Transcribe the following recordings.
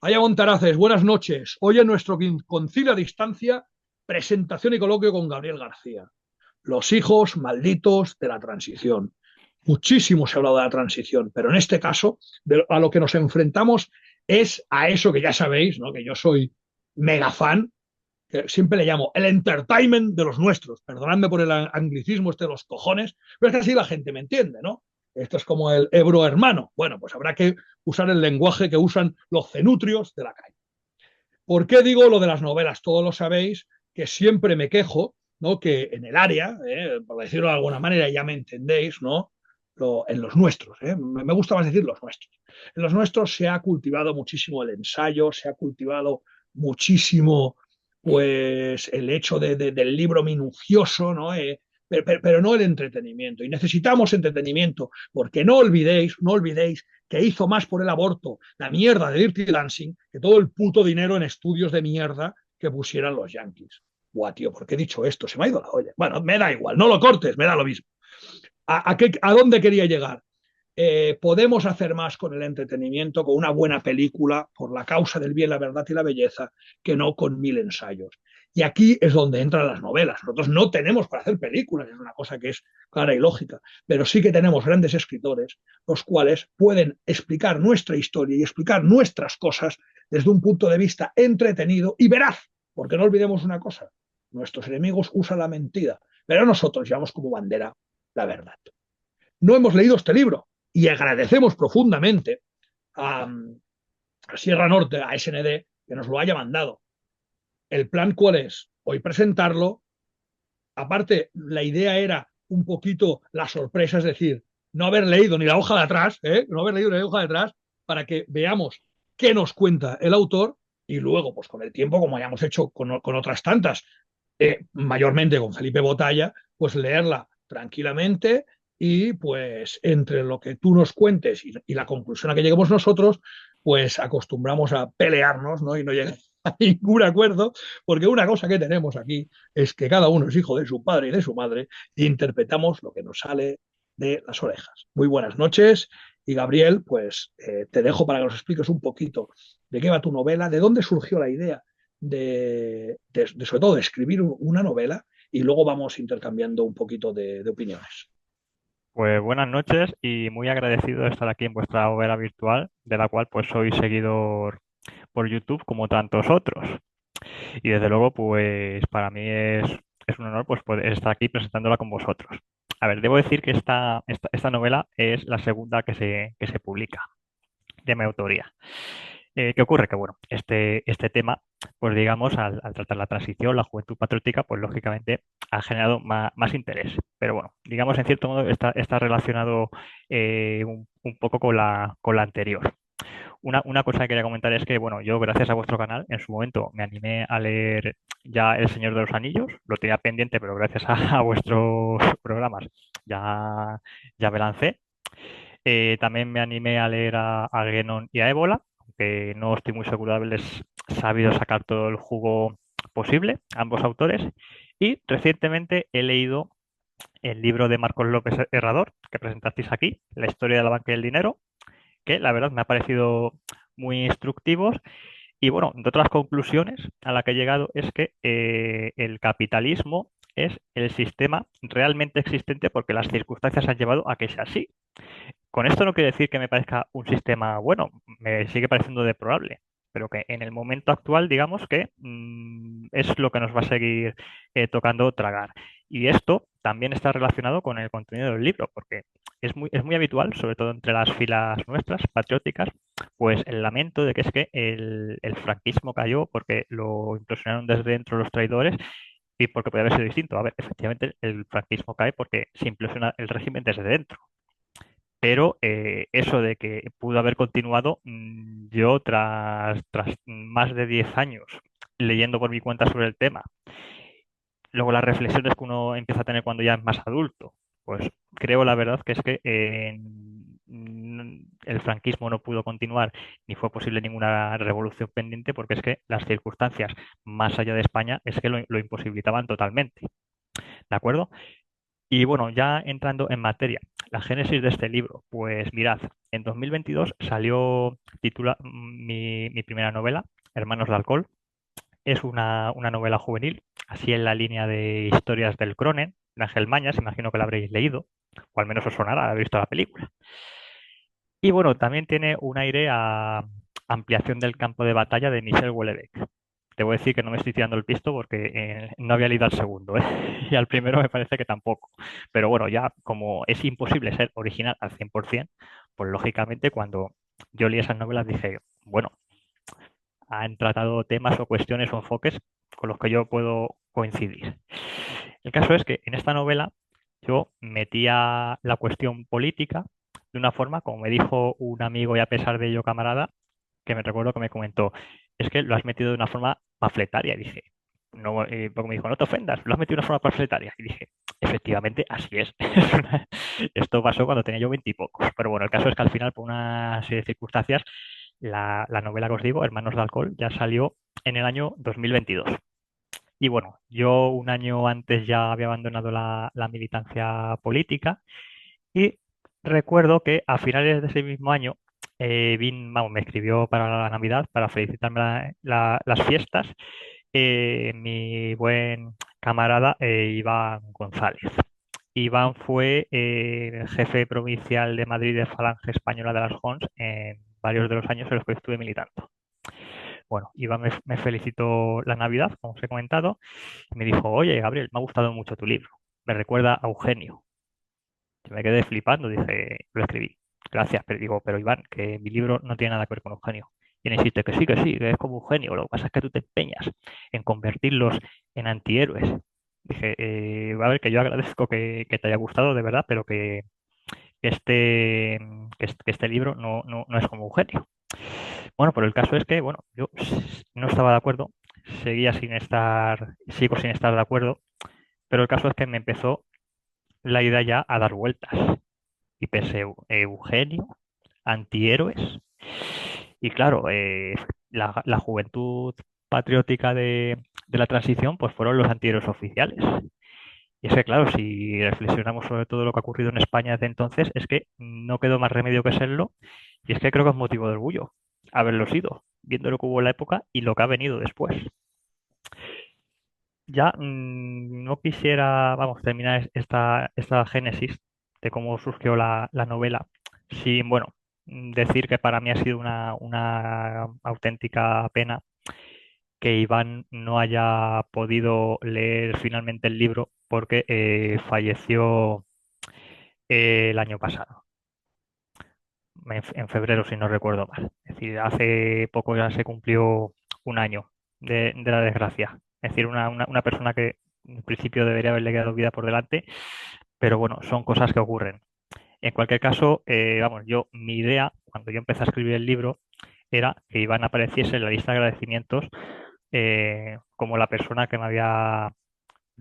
Allá Montaraces, buenas noches. Hoy en nuestro concilio a distancia, presentación y coloquio con Gabriel García. Los hijos malditos de la transición. Muchísimo se ha hablado de la transición, pero en este caso, a lo que nos enfrentamos es a eso que ya sabéis, ¿no? Que yo soy mega fan, que siempre le llamo el entertainment de los nuestros. Perdonadme por el anglicismo este de los cojones, pero es que así la gente me entiende, ¿no? Esto es como el Ebro hermano. Bueno, pues habrá que usar el lenguaje que usan los cenutrios de la calle. ¿Por qué digo lo de las novelas? Todos lo sabéis, que siempre me quejo, ¿no? Que en el área, por decirlo de alguna manera, ya me entendéis, ¿no? En los nuestros, me gusta más decir los nuestros. En los nuestros se ha cultivado muchísimo el ensayo, se ha cultivado muchísimo, pues, el hecho del libro minucioso, ¿no? Pero no el entretenimiento. Y necesitamos entretenimiento, porque no olvidéis que hizo más por el aborto la mierda de Dirty Dancing que todo el puto dinero en estudios de mierda que pusieran los yankees. Buah, tío, ¿por qué he dicho esto? Se me ha ido la olla. Bueno, me da igual, no lo cortes, me da lo mismo. ¿A dónde quería llegar? Podemos hacer más con el entretenimiento, con una buena película, por la causa del bien, la verdad y la belleza, que no con mil ensayos. Y aquí es donde entran las novelas. Nosotros no tenemos para hacer películas, es una cosa que es clara y lógica, pero sí que tenemos grandes escritores, los cuales pueden explicar nuestra historia y explicar nuestras cosas desde un punto de vista entretenido y veraz, porque no olvidemos una cosa, nuestros enemigos usan la mentira, pero nosotros llevamos como bandera la verdad. No hemos leído este libro y agradecemos profundamente a Sierra Norte, a SND, que nos lo haya mandado. ¿El plan cuál es? Hoy presentarlo. Aparte, la idea era un poquito la sorpresa, es decir, no haber leído ni la hoja de atrás, no haber leído ni la hoja de atrás, para que veamos qué nos cuenta el autor y luego, pues con el tiempo, como hayamos hecho con otras tantas, mayormente con Felipe Botalla, pues leerla tranquilamente y pues entre lo que tú nos cuentes y la conclusión a que lleguemos nosotros, pues acostumbramos a pelearnos, ¿no? Y no llegar a ningún acuerdo, porque una cosa que tenemos aquí es que cada uno es hijo de su padre y de su madre e interpretamos lo que nos sale de las orejas. Muy buenas noches y Gabriel, pues te dejo para que nos expliques un poquito de qué va tu novela, de dónde surgió la idea sobre todo de escribir una novela y luego vamos intercambiando un poquito de opiniones. Pues buenas noches y muy agradecido de estar aquí en vuestra hoguera virtual, de la cual pues soy seguidor por YouTube como tantos otros. Y desde luego pues para mí es un honor pues poder estar aquí presentándola con vosotros. A ver, debo decir que esta novela es la segunda que se publica de mi autoría. ¿Qué ocurre? Que bueno, este tema, pues digamos, al tratar la transición, la juventud patriótica, pues lógicamente ha generado más interés. Pero bueno, digamos, en cierto modo está relacionado un poco con la anterior. Una cosa que quería comentar es que, bueno, yo gracias a vuestro canal, en su momento me animé a leer ya El Señor de los Anillos, lo tenía pendiente, pero gracias a vuestros programas ya, ya me lancé. También me animé a leer a Genon y a Ébola, aunque no estoy muy seguro de haberles sabido sacar todo el jugo posible, ambos autores. Y recientemente he leído el libro de Marcos López Herrador, que presentasteis aquí, La historia de la banca y el dinero, que la verdad me ha parecido muy instructivos. Y bueno, de otras conclusiones a la que he llegado es que el capitalismo es el sistema realmente existente porque las circunstancias han llevado a que sea así. Con esto no quiere decir que me parezca un sistema bueno, me sigue pareciendo deplorable, pero que en el momento actual, digamos que es lo que nos va a seguir tocando tragar. Y esto también está relacionado con el contenido del libro, porque es muy habitual, sobre todo entre las filas nuestras, patrióticas, pues el lamento de que es que el franquismo cayó porque lo implosionaron desde dentro los traidores y porque puede haber sido distinto. A ver, efectivamente el franquismo cae porque se implosiona el régimen desde dentro. Pero eso de que pudo haber continuado, yo tras más de 10 años leyendo por mi cuenta sobre el tema, luego las reflexiones que uno empieza a tener cuando ya es más adulto, pues creo la verdad que es que el franquismo no pudo continuar ni fue posible ninguna revolución pendiente porque es que las circunstancias más allá de España es que lo imposibilitaban totalmente. ¿De acuerdo? Y bueno, ya entrando en materia, La génesis de este libro, pues mirad, en 2022 salió mi primera novela, Hermanos de Alcohol. Es una novela juvenil, así en la línea de historias del Cronen, de Ángel Mañas, imagino que la habréis leído, o al menos os sonará haber visto la película. Y bueno, también tiene un aire a ampliación del campo de batalla de Michel Houellebecq. Te voy a decir que no me estoy tirando el pisto porque no había leído al segundo, ¿eh? Y al primero me parece que tampoco. Pero bueno, ya como es imposible ser original al 100%, pues lógicamente cuando yo leí esas novelas dije, bueno, han tratado temas o cuestiones o enfoques con los que yo puedo coincidir. El caso es que en esta novela yo metía la cuestión política de una forma, como me dijo un amigo y a pesar de ello camarada, que me recuerdo que me comentó, es que lo has metido de una forma panfletaria. Y dije, no, porque me dijo, no te ofendas, lo has metido de una forma panfletaria. Y dije, efectivamente, así es. Esto pasó cuando tenía yo 20 y pocos. Pero bueno, el caso es que al final, por una serie de circunstancias, la novela que os digo, Hermanos de Alcohol, ya salió en el año 2022. Y bueno, yo un año antes ya había abandonado la militancia política y recuerdo que a finales de ese mismo año vamos, me escribió para la Navidad para felicitarme las fiestas mi buen camarada Iván González. Iván fue jefe provincial de Madrid de Falange Española de las Jons en varios de los años en los que estuve militando. Bueno, Iván me felicitó la Navidad, como os he comentado, y me dijo, oye, Gabriel, me ha gustado mucho tu libro. Me recuerda a Eugenio. Yo me quedé flipando, dije, lo escribí. Gracias, pero digo, pero Iván, que mi libro no tiene nada que ver con Eugenio. Y él insiste que sí, que es como Eugenio. Lo que pasa es que tú te empeñas en convertirlos en antihéroes. Dije, a ver, que yo agradezco que te haya gustado de verdad, pero que este libro no es como Eugenio. Bueno, pero el caso es que, bueno, yo no estaba de acuerdo, sigo sin estar de acuerdo, pero el caso es que me empezó la idea ya a dar vueltas. Y pensé, Eugenio, antihéroes. Y claro, la juventud patriótica de la transición, pues fueron los antihéroes oficiales. Y es que, claro, si reflexionamos sobre todo lo que ha ocurrido en España desde entonces, es que no quedó más remedio que serlo. Y es que creo que es motivo de orgullo haberlo sido, viendo lo que hubo en la época y lo que ha venido después. Ya no quisiera, vamos, terminar esta génesis de cómo surgió la novela sin, bueno, decir que para mí ha sido una auténtica pena que Iván no haya podido leer finalmente el libro porque falleció el año pasado, en febrero, si no recuerdo mal. Es decir, hace poco ya se cumplió un año de la desgracia. Es decir, una persona que en principio debería haberle quedado vida por delante, pero bueno, son cosas que ocurren. En cualquier caso, vamos, mi idea, cuando yo empecé a escribir el libro, era que Iván apareciese en la lista de agradecimientos como la persona que me había,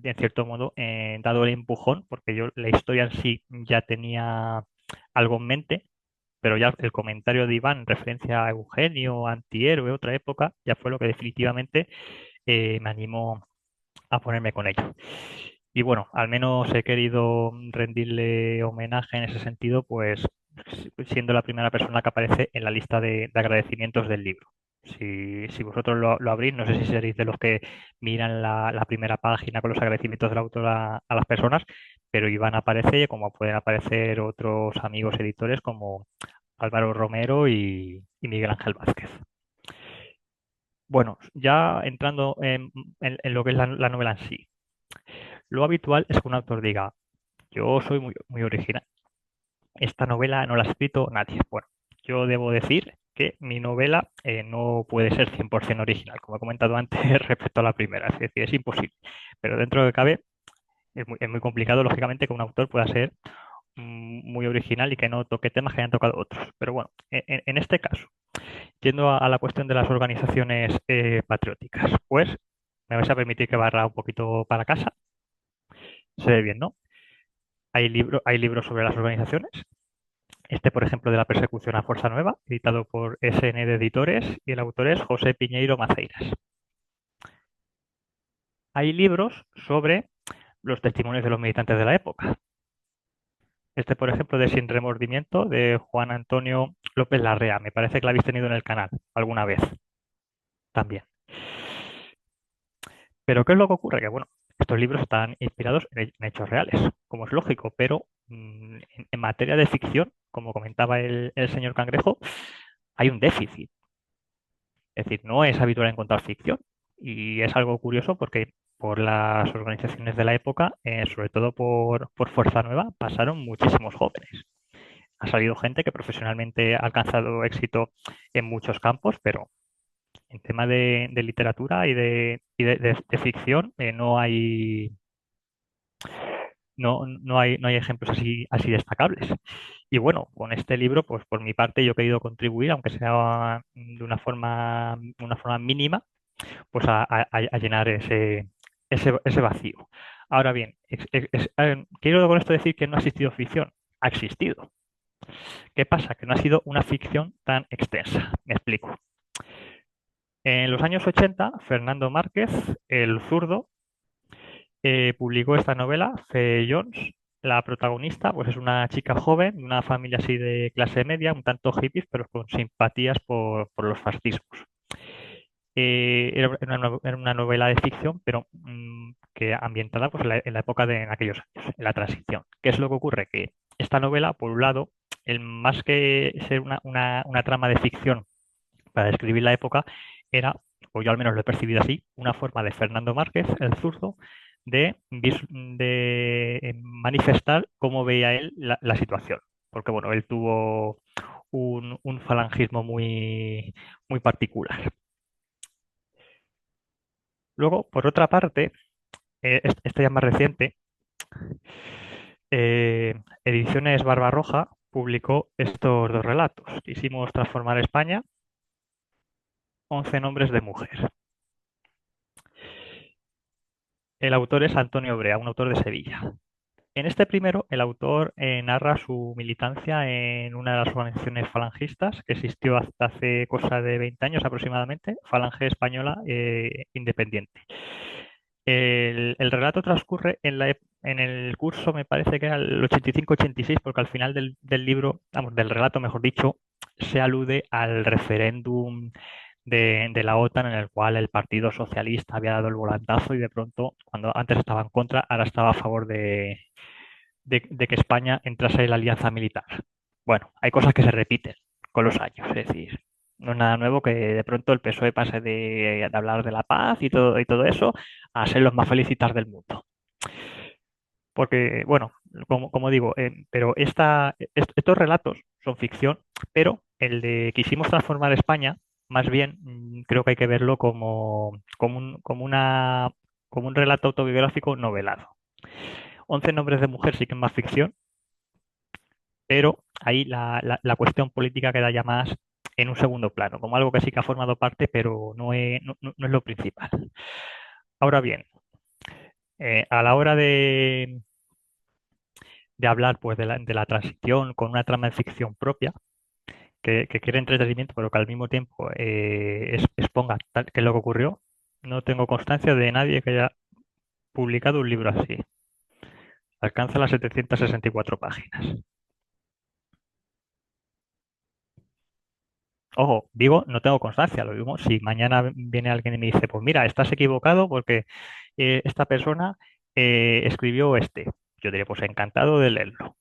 en cierto modo, dado el empujón, porque yo la historia en sí ya tenía algo en mente, pero ya el comentario de Iván en referencia a Eugenio, antihéroe, otra época, ya fue lo que definitivamente me animó a ponerme con ello. Y bueno, al menos he querido rendirle homenaje en ese sentido, pues siendo la primera persona que aparece en la lista de agradecimientos del libro. Si vosotros lo abrís, no sé si seréis de los que miran la primera página con los agradecimientos del autor a las personas, pero Iván aparece, como pueden aparecer otros amigos editores como Álvaro Romero y Miguel Ángel Vázquez. Bueno, ya entrando en lo que es la novela en sí. Lo habitual es que un autor diga, yo soy muy original. Esta novela no la ha escrito nadie. Bueno, yo debo decir que mi novela no puede ser 100% original, como he comentado antes respecto a la primera. Es decir, es imposible. Pero dentro de lo que cabe, es muy complicado, lógicamente, que un autor pueda ser muy original y que no toque temas que hayan tocado otros. Pero bueno, en este caso, yendo a la cuestión de las organizaciones patrióticas, pues me vais a permitir que barra un poquito para casa. Se ve bien, ¿no? Hay libros sobre las organizaciones. Este, por ejemplo, de la persecución a Fuerza Nueva, editado por SN de Editores, y el autor es José Piñeiro Maceiras. Hay libros sobre los testimonios de los militantes de la época. Este, por ejemplo, de Sin remordimiento, de Juan Antonio López Larrea. Me parece que la habéis tenido en el canal alguna vez también. Pero ¿qué es lo que ocurre? Que bueno, estos libros están inspirados en hechos reales, como es lógico, pero en materia de ficción, como comentaba el señor Cangrejo, hay un déficit. Es decir, no es habitual encontrar ficción y es algo curioso porque por las organizaciones de la época, sobre todo por Fuerza Nueva, pasaron muchísimos jóvenes. Ha salido gente que profesionalmente ha alcanzado éxito en muchos campos, pero en tema de literatura y de ficción no hay ejemplos así destacables. Y bueno, con este libro, pues por mi parte yo he querido contribuir, aunque sea de una forma mínima, pues a llenar ese vacío. Ahora bien, quiero con esto decir que no ha existido ficción, ha existido. ¿Qué pasa? Que no ha sido una ficción tan extensa. Me explico. En los años 80, Fernando Márquez, el zurdo, publicó esta novela, Fe Jones. La protagonista, pues es una chica joven, de una familia así de clase media, un tanto hippies, pero con simpatías por los fascismos. Era una novela de ficción, pero que ambientada pues, en la época en aquellos años, en la transición. ¿Qué es lo que ocurre? Que esta novela, por un lado, más que ser una trama de ficción para describir la época, era, o yo al menos lo he percibido así, una forma de Fernando Márquez, el zurdo, de manifestar cómo veía él la situación. Porque bueno, él tuvo un falangismo muy particular. Luego, por otra parte, esta ya más reciente, Ediciones Barbarroja publicó estos dos relatos. Quisimos transformar España, 11 nombres de mujer. El autor es Antonio Brea, un autor de Sevilla. En este primero, el autor narra su militancia en una de las organizaciones falangistas que existió hasta hace cosa de 20 años aproximadamente, Falange Española Independiente. El relato transcurre en el curso, me parece que era el 85-86, porque al final del libro, vamos, del relato, mejor dicho, se alude al referéndum de la OTAN en el cual el Partido Socialista había dado el volantazo y de pronto, cuando antes estaba en contra, ahora estaba a favor de que España entrase en la alianza militar. Bueno, hay cosas que se repiten con los años, es decir, no es nada nuevo que de pronto el PSOE pase de hablar de la paz y todo eso a ser los más felicitas del mundo. Porque, bueno, como digo, pero estos relatos son ficción, pero el de quisimos transformar España, más bien creo que hay que verlo como un relato autobiográfico novelado. 11 nombres de mujer sí que es más ficción, pero ahí la cuestión política queda ya más en un segundo plano, como algo que sí que ha formado parte, pero no es lo principal. Ahora bien, a la hora de hablar pues, de la transición con una trama de ficción propia, que quiere entretenimiento, pero que al mismo tiempo exponga qué es lo que ocurrió, no tengo constancia de nadie que haya publicado un libro así. Alcanza las 764 páginas. Ojo, digo, no tengo constancia, lo digo, si mañana viene alguien y me dice, pues mira, estás equivocado porque esta persona escribió este. Yo diré, pues encantado de leerlo.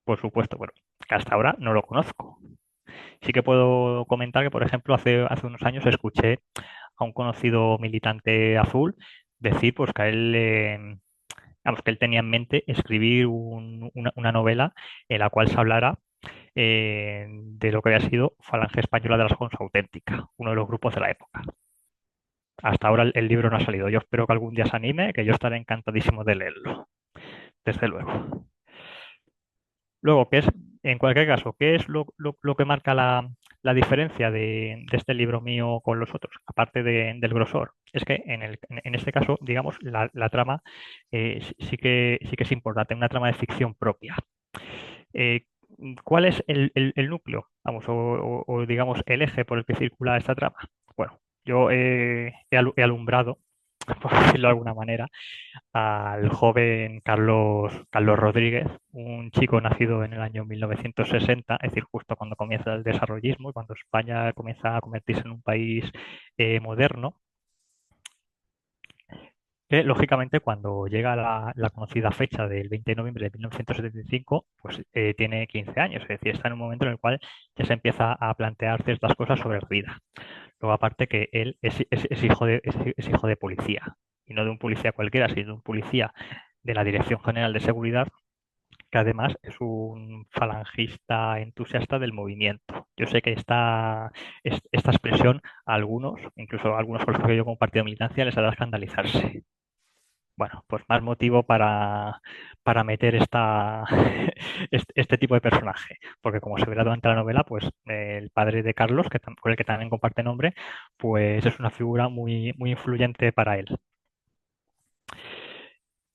Por supuesto, bueno, que hasta ahora no lo conozco. Sí que puedo comentar que, por ejemplo, hace unos años escuché a un conocido militante azul decir pues que a él, vamos, que él tenía en mente escribir una novela en la cual se hablara de lo que había sido Falange Española de la Jons Auténtica, uno de los grupos de la época. Hasta ahora el libro no ha salido. Yo espero que algún día se anime, que yo estaré encantadísimo de leerlo, desde luego. Luego, en cualquier caso, ¿qué es lo que marca la diferencia de este libro mío con los otros, aparte del grosor? Es que en este caso, digamos, la trama sí que es importante, una trama de ficción propia. Eh, ¿Cuál es el núcleo, vamos, o, digamos el eje por el que circula esta trama? Bueno, yo he alumbrado por decirlo de alguna manera, al joven Carlos Rodríguez, un chico nacido en el año 1960, es decir, justo cuando comienza el desarrollismo y cuando España comienza a convertirse en un país moderno, que lógicamente cuando llega la conocida fecha del 20 de noviembre de 1975, pues tiene 15 años, es decir, está en un momento en el cual ya se empieza a plantear ciertas cosas sobre la vida. Luego, aparte que él es hijo de policía, y no de un policía cualquiera, sino de un policía de la Dirección General de Seguridad, que además es un falangista entusiasta del movimiento. Yo sé que esta expresión a algunos, incluso a algunos con los que yo como partido de militancia, les hará escandalizarse. Bueno, pues más motivo para meter este tipo de personaje, porque como se verá durante la novela, pues el padre de Carlos, con el que también comparte nombre, pues es una figura muy influyente para él.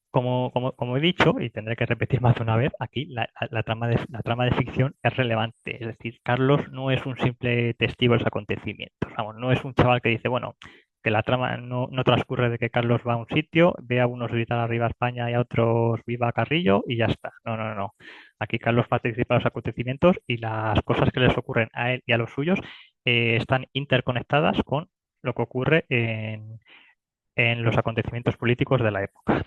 Como he dicho, y tendré que repetir más de una vez, aquí la trama de ficción es relevante. Es decir, Carlos no es un simple testigo de los acontecimientos. Vamos, no es un chaval que dice, bueno, que la trama no transcurre de que Carlos va a un sitio, ve a unos gritar arriba España y a otros viva Carrillo y ya está. No, no, no. Aquí Carlos participa en los acontecimientos y las cosas que les ocurren a él y a los suyos están interconectadas con lo que ocurre en los acontecimientos políticos de la época.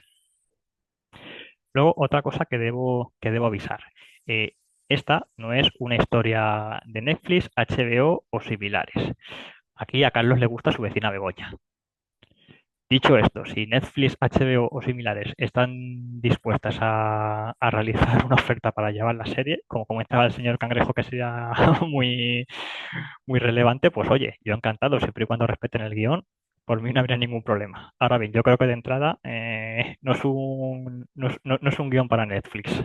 Luego, otra cosa que debo avisar. Eh, Esta no es una historia de Netflix, HBO o similares. Aquí a Carlos le gusta su vecina Begoña. Dicho esto, si Netflix, HBO o similares están dispuestas a realizar una oferta para llevar la serie, como comentaba el señor Cangrejo que sería muy relevante, pues oye, yo encantado, siempre y cuando respeten el guión, por mí no habría ningún problema. Ahora bien, yo creo que de entrada no es un guión para Netflix.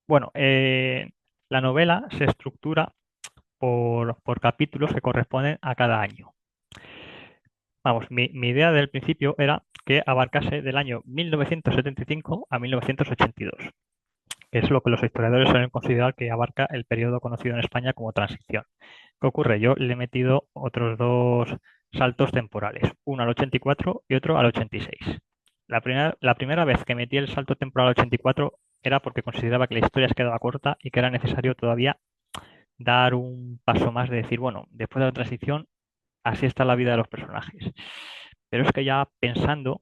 Bueno, la novela se estructura por capítulos que corresponden a cada año. Vamos, mi idea del principio era que abarcase del año 1975 a 1982, que es lo que los historiadores suelen considerar que abarca el periodo conocido en España como transición. ¿Qué ocurre? Yo le he metido otros dos saltos temporales, uno al 84 y otro al 86. La primera vez que metí el salto temporal al 84 era porque consideraba que la historia se quedaba corta y que era necesario todavía dar un paso más de decir, bueno, después de la transición, así está la vida de los personajes. Pero es que ya pensando,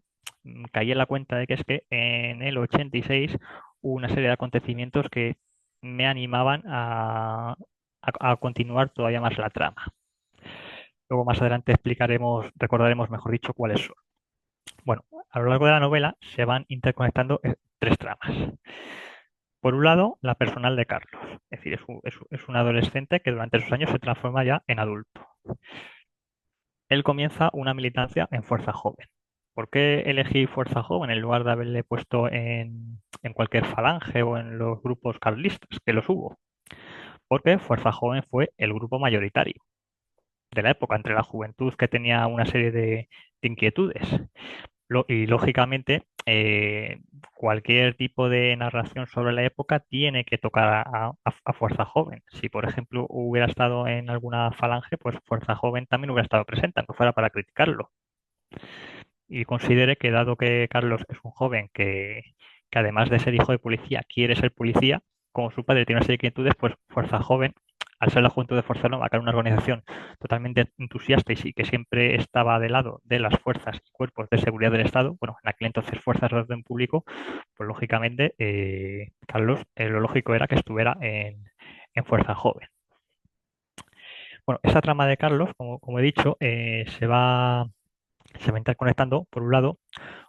caí en la cuenta de que es que en el 86 hubo una serie de acontecimientos que me animaban a continuar todavía más la trama. Luego más adelante recordaremos, mejor dicho, cuáles son. Bueno, a lo largo de la novela se van interconectando tres tramas. Por un lado, la personal de Carlos, es decir, es un adolescente que durante esos años se transforma ya en adulto. Él comienza una militancia en Fuerza Joven. ¿Por qué elegí Fuerza Joven en lugar de haberle puesto en cualquier falange o en los grupos carlistas, que los hubo? Porque Fuerza Joven fue el grupo mayoritario de la época, entre la juventud que tenía una serie de inquietudes. Y lógicamente, cualquier tipo de narración sobre la época tiene que tocar a Fuerza Joven. Si, por ejemplo, hubiera estado en alguna falange, pues Fuerza Joven también hubiera estado presente, aunque fuera para criticarlo. Y considere que dado que Carlos es un joven que además de ser hijo de policía, quiere ser policía, como su padre tiene una serie de inquietudes, pues Fuerza Joven, al ser la juventud de Fuerza Nueva, que era una organización totalmente entusiasta y sí, que siempre estaba de lado de las fuerzas y cuerpos de seguridad del Estado, bueno, en aquel entonces fuerzas de orden público, pues lógicamente Carlos, lo lógico era que estuviera en Fuerza Joven. Bueno, esa trama de Carlos, como he dicho, se va interconectando, por un lado,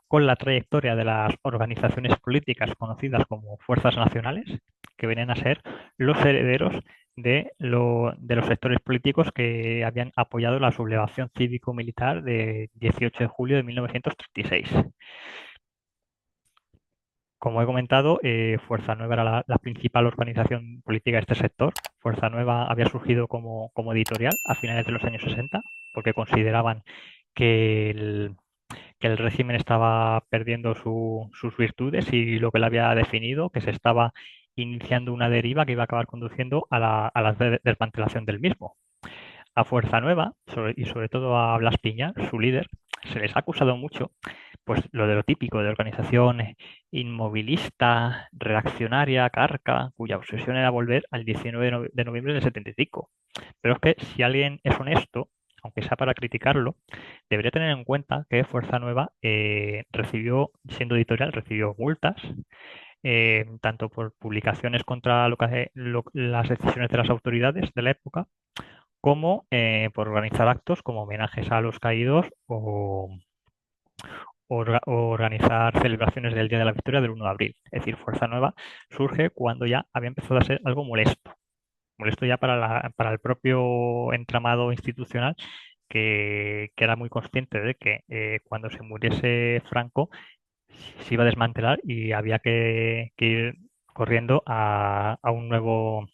con la trayectoria de las organizaciones políticas conocidas como fuerzas nacionales, que venían a ser los herederos de los sectores políticos que habían apoyado la sublevación cívico-militar de 18 de julio de 1936. Como he comentado, Fuerza Nueva era la principal organización política de este sector. Fuerza Nueva había surgido como editorial a finales de los años 60 porque consideraban que el régimen estaba perdiendo sus virtudes y lo que él había definido, que se estaba iniciando una deriva que iba a acabar conduciendo a la desmantelación del mismo. A Fuerza Nueva y sobre todo a Blas Piñar, su líder, se les ha acusado mucho, pues lo de lo típico de organización inmovilista, reaccionaria, carca, cuya obsesión era volver al 19 de noviembre del 75. Pero es que si alguien es honesto, aunque sea para criticarlo, debería tener en cuenta que Fuerza Nueva recibió, siendo editorial, recibió multas, tanto por publicaciones contra las decisiones de las autoridades de la época, como por organizar actos como homenajes a los caídos o organizar celebraciones del Día de la Victoria del 1 de abril. Es decir, Fuerza Nueva surge cuando ya había empezado a ser algo molesto. Molesto ya para el propio entramado institucional que era muy consciente de que cuando se muriese Franco se iba a desmantelar y había que ir corriendo a un nuevo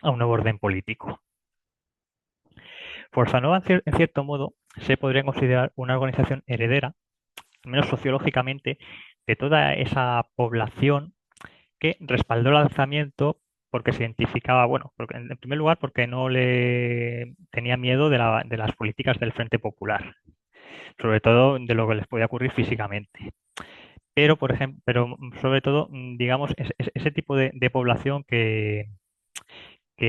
orden político. Fuerza Nueva, en cierto modo, se podría considerar una organización heredera, al menos sociológicamente, de toda esa población que respaldó el alzamiento porque se identificaba, bueno, porque, en primer lugar porque no le tenía miedo de las políticas del Frente Popular, sobre todo de lo que les podía ocurrir físicamente. Pero, por ejemplo, sobre todo, digamos, ese tipo de población que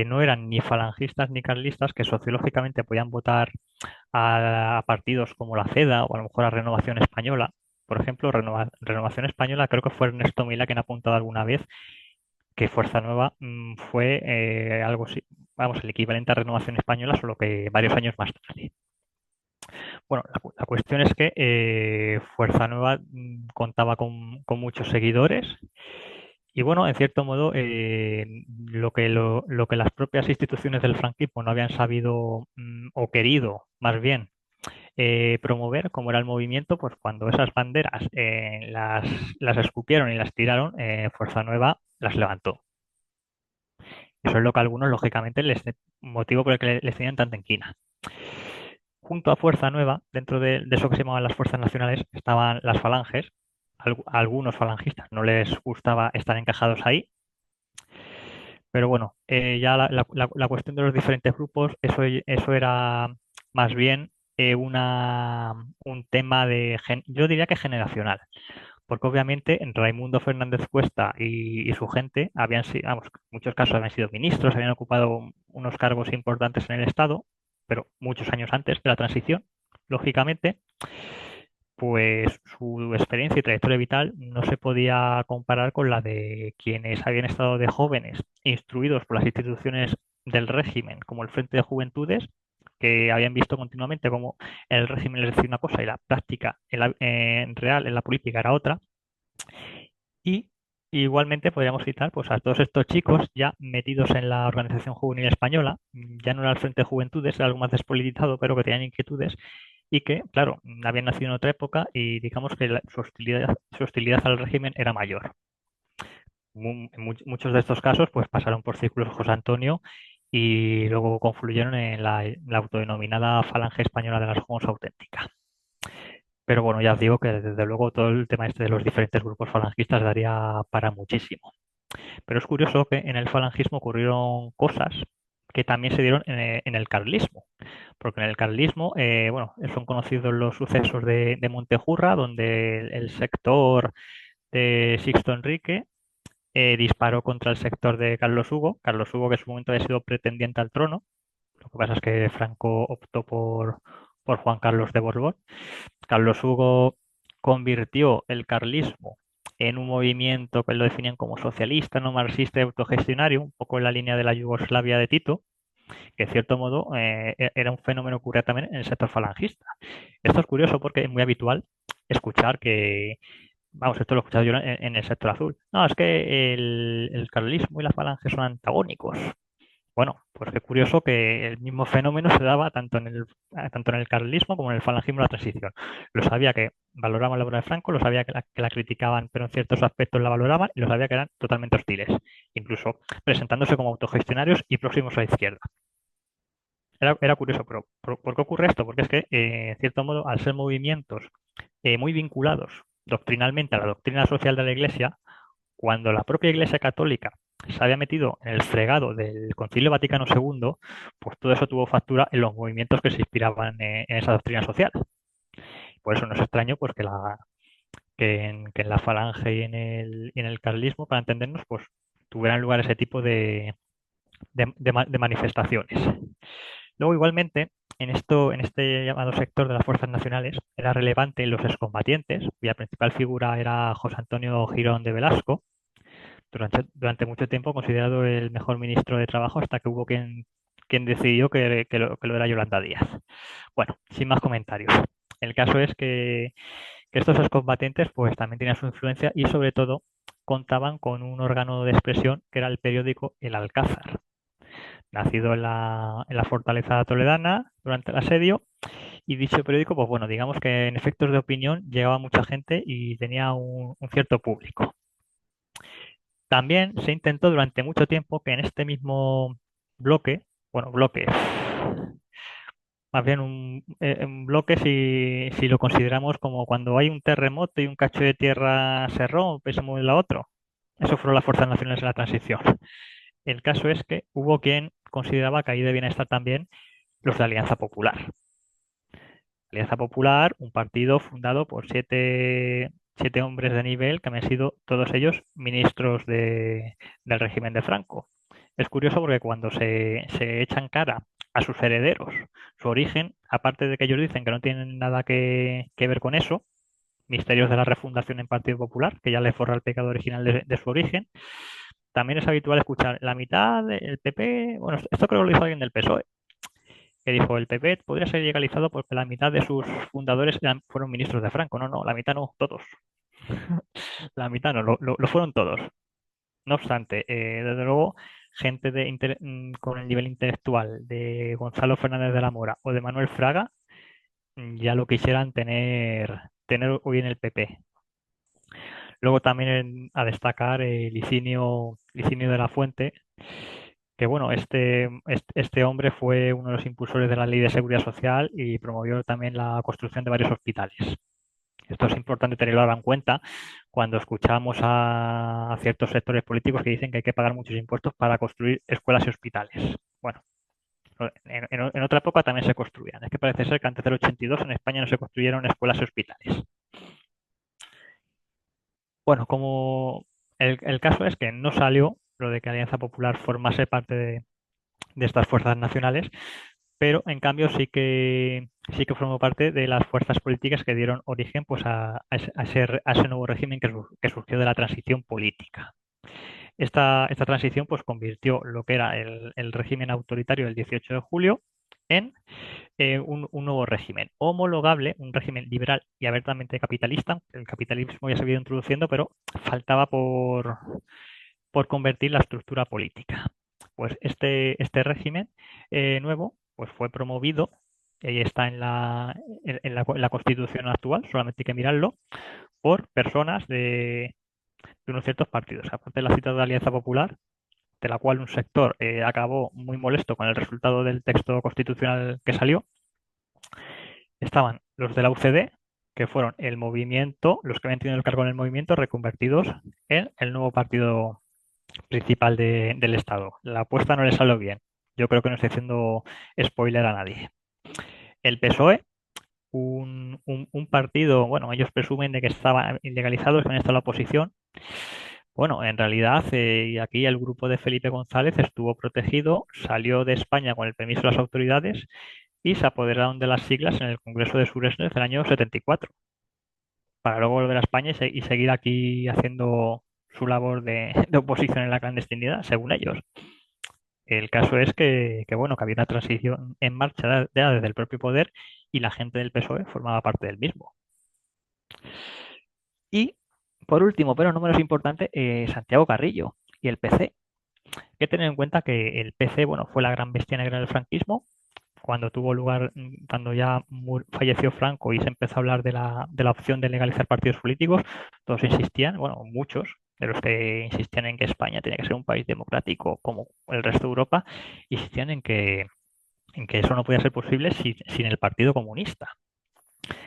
no eran ni falangistas ni carlistas, que sociológicamente podían votar a partidos como la CEDA o a lo mejor a Renovación Española. Por ejemplo, Renovación Española, creo que fue Ernesto Milá quien ha apuntado alguna vez que Fuerza Nueva fue algo, vamos, el equivalente a Renovación Española, solo que varios años más tarde. Bueno, la cuestión es que Fuerza Nueva contaba con muchos seguidores y bueno, en cierto modo, lo que las propias instituciones del franquismo no habían sabido o querido, más bien, promover, como era el movimiento, pues cuando esas banderas las escupieron y las tiraron, Fuerza Nueva las levantó. Eso es lo que a algunos, lógicamente, motivo por el que les tenían tanta inquina. Junto a Fuerza Nueva, dentro de eso que se llamaban las fuerzas nacionales, estaban las falanges. A algunos falangistas no les gustaba estar encajados ahí, pero bueno, ya la cuestión de los diferentes grupos, eso era más bien un tema yo diría que generacional, porque obviamente Raimundo Fernández Cuesta y su gente habían sido, vamos, en muchos casos habían sido ministros, habían ocupado unos cargos importantes en el Estado, pero muchos años antes de la transición, lógicamente, pues su experiencia y trayectoria vital no se podía comparar con la de quienes habían estado de jóvenes, instruidos por las instituciones del régimen, como el Frente de Juventudes, que habían visto continuamente cómo el régimen les decía una cosa y la práctica en real, en la política, era otra. Y igualmente podríamos citar pues, a todos estos chicos ya metidos en la Organización Juvenil Española, ya no era el Frente de Juventudes, era algo más despolitizado, pero que tenían inquietudes y que, claro, habían nacido en otra época y digamos que su hostilidad al régimen era mayor. Muchos de estos casos pues pasaron por círculos de José Antonio y luego confluyeron en la autodenominada Falange Española de las Juegos Auténtica. Pero bueno, ya os digo que desde luego todo el tema este de los diferentes grupos falangistas daría para muchísimo. Pero es curioso que en el falangismo ocurrieron cosas que también se dieron en el carlismo. Porque en el carlismo, bueno, son conocidos los sucesos de Montejurra, donde el sector de Sixto Enrique disparó contra el sector de Carlos Hugo. Carlos Hugo, que en su momento había sido pretendiente al trono. Lo que pasa es que Franco optó por Juan Carlos de Borbón. Carlos Hugo convirtió el carlismo en un movimiento que lo definían como socialista, no marxista y autogestionario, un poco en la línea de la Yugoslavia de Tito, que en cierto modo era un fenómeno que ocurría también en el sector falangista. Esto es curioso porque es muy habitual escuchar que, vamos, esto lo he escuchado yo en el sector azul, no, es que el carlismo y la falange son antagónicos. Bueno, pues qué curioso que el mismo fenómeno se daba tanto en el carlismo como en el falangismo de la transición. Lo sabía que valoraban la obra de Franco, lo sabía que la criticaban, pero en ciertos aspectos la valoraban, y lo sabía que eran totalmente hostiles, incluso presentándose como autogestionarios y próximos a la izquierda. Era curioso, pero ¿por qué ocurre esto? Porque es que, en cierto modo, al ser movimientos muy vinculados doctrinalmente a la doctrina social de la Iglesia, cuando la propia Iglesia Católica se había metido en el fregado del Concilio Vaticano II, pues todo eso tuvo factura en los movimientos que se inspiraban en esa doctrina social. Por eso no es extraño pues que en la Falange y en el carlismo, para entendernos, pues tuvieran lugar ese tipo de manifestaciones. Luego, igualmente, en este llamado sector de las fuerzas nacionales, era relevante los excombatientes, cuya principal figura era José Antonio Girón de Velasco, durante mucho tiempo considerado el mejor ministro de Trabajo, hasta que hubo quien decidió que lo era Yolanda Díaz. Bueno, sin más comentarios. El caso es que estos excombatientes pues también tenían su influencia y sobre todo contaban con un órgano de expresión que era el periódico El Alcázar, nacido en la fortaleza toledana durante el asedio. Y dicho periódico, pues bueno, digamos que en efectos de opinión llegaba mucha gente y tenía un cierto público. También se intentó durante mucho tiempo que en este mismo bloque, bueno, bloque, más bien un bloque si lo consideramos como cuando hay un terremoto y un cacho de tierra se rompe y se mueve la otro. Eso fueron las fuerzas nacionales de la transición. El caso es que hubo quien consideraba que ahí debían estar también los de Alianza Popular. Alianza Popular, un partido fundado por siete hombres de nivel que han sido todos ellos ministros del régimen de Franco. Es curioso porque cuando se echan cara a sus herederos, su origen, aparte de que ellos dicen que no tienen nada que ver con eso, misterios de la refundación en Partido Popular, que ya les forra el pecado original de su origen, también es habitual escuchar la mitad del PP, bueno, esto creo que lo dijo alguien del PSOE, que dijo el PP podría ser legalizado porque la mitad de sus fundadores fueron ministros de Franco. No, no, la mitad no, todos. La mitad no, lo fueron todos. No obstante, desde luego, gente con el nivel intelectual de Gonzalo Fernández de la Mora o de Manuel Fraga ya lo quisieran tener hoy en el PP. Luego también a destacar Licinio de la Fuente, que bueno, este hombre fue uno de los impulsores de la Ley de Seguridad Social y promovió también la construcción de varios hospitales. Esto es importante tenerlo ahora en cuenta cuando escuchamos a ciertos sectores políticos que dicen que hay que pagar muchos impuestos para construir escuelas y hospitales. Bueno, en otra época también se construían. Es que parece ser que antes del 82 en España no se construyeron escuelas y hospitales. Bueno, como el caso es que no salió lo de que Alianza Popular formase parte de estas fuerzas nacionales, pero en cambio sí que formó parte de las fuerzas políticas que dieron origen pues a ese nuevo régimen que surgió de la transición política. Esta transición pues convirtió lo que era el régimen autoritario del 18 de julio en un nuevo régimen homologable, un régimen liberal y abiertamente capitalista. El capitalismo ya se había ido introduciendo, pero faltaba por convertir la estructura política. Pues este régimen nuevo pues fue promovido y está en la Constitución actual, solamente hay que mirarlo, por personas de unos ciertos partidos. Aparte de la cita de Alianza Popular, de la cual un sector acabó muy molesto con el resultado del texto constitucional que salió, estaban los de la UCD, que fueron el movimiento, los que habían tenido el cargo en el movimiento, reconvertidos en el nuevo partido principal del Estado. La apuesta no le salió bien. Yo creo que no estoy haciendo spoiler a nadie. El PSOE, un partido, bueno, ellos presumen de que estaban ilegalizados, que han estado en la oposición. Bueno, en realidad, y aquí el grupo de Felipe González estuvo protegido, salió de España con el permiso de las autoridades y se apoderaron de las siglas en el Congreso de Suresnes del año 74, para luego volver a España y seguir aquí haciendo su labor de oposición en la clandestinidad, según ellos. El caso es bueno, que había una transición en marcha ya desde el propio poder y la gente del PSOE formaba parte del mismo. Y, por último, pero no menos importante, Santiago Carrillo y el PC. Hay que tener en cuenta que el PC, bueno, fue la gran bestia negra del franquismo. Cuando tuvo lugar, cuando ya falleció Franco y se empezó a hablar de la opción de legalizar partidos políticos, todos insistían, bueno, muchos de los que insistían en que España tenía que ser un país democrático como el resto de Europa, insistían en que eso no podía ser posible sin el Partido Comunista.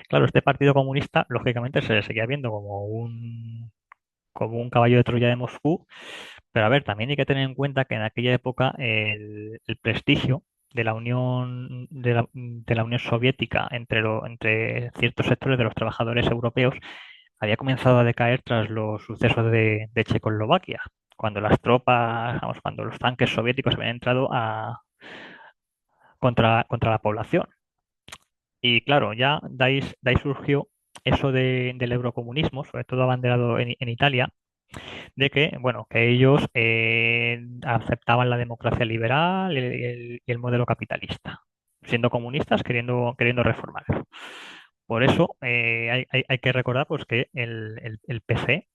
Claro, este Partido Comunista, lógicamente, se le seguía viendo como como un caballo de Troya de Moscú. Pero a ver, también hay que tener en cuenta que en aquella época el prestigio de la de la Unión Soviética entre ciertos sectores de los trabajadores europeos había comenzado a decaer tras los sucesos de Checoslovaquia, cuando las tropas, vamos, cuando los tanques soviéticos habían entrado contra la población. Y claro, ya de ahí surgió eso del eurocomunismo, sobre todo abanderado en Italia, de que, bueno, que ellos aceptaban la democracia liberal y el modelo capitalista, siendo comunistas, queriendo reformarlo. Por eso hay que recordar pues, que el PC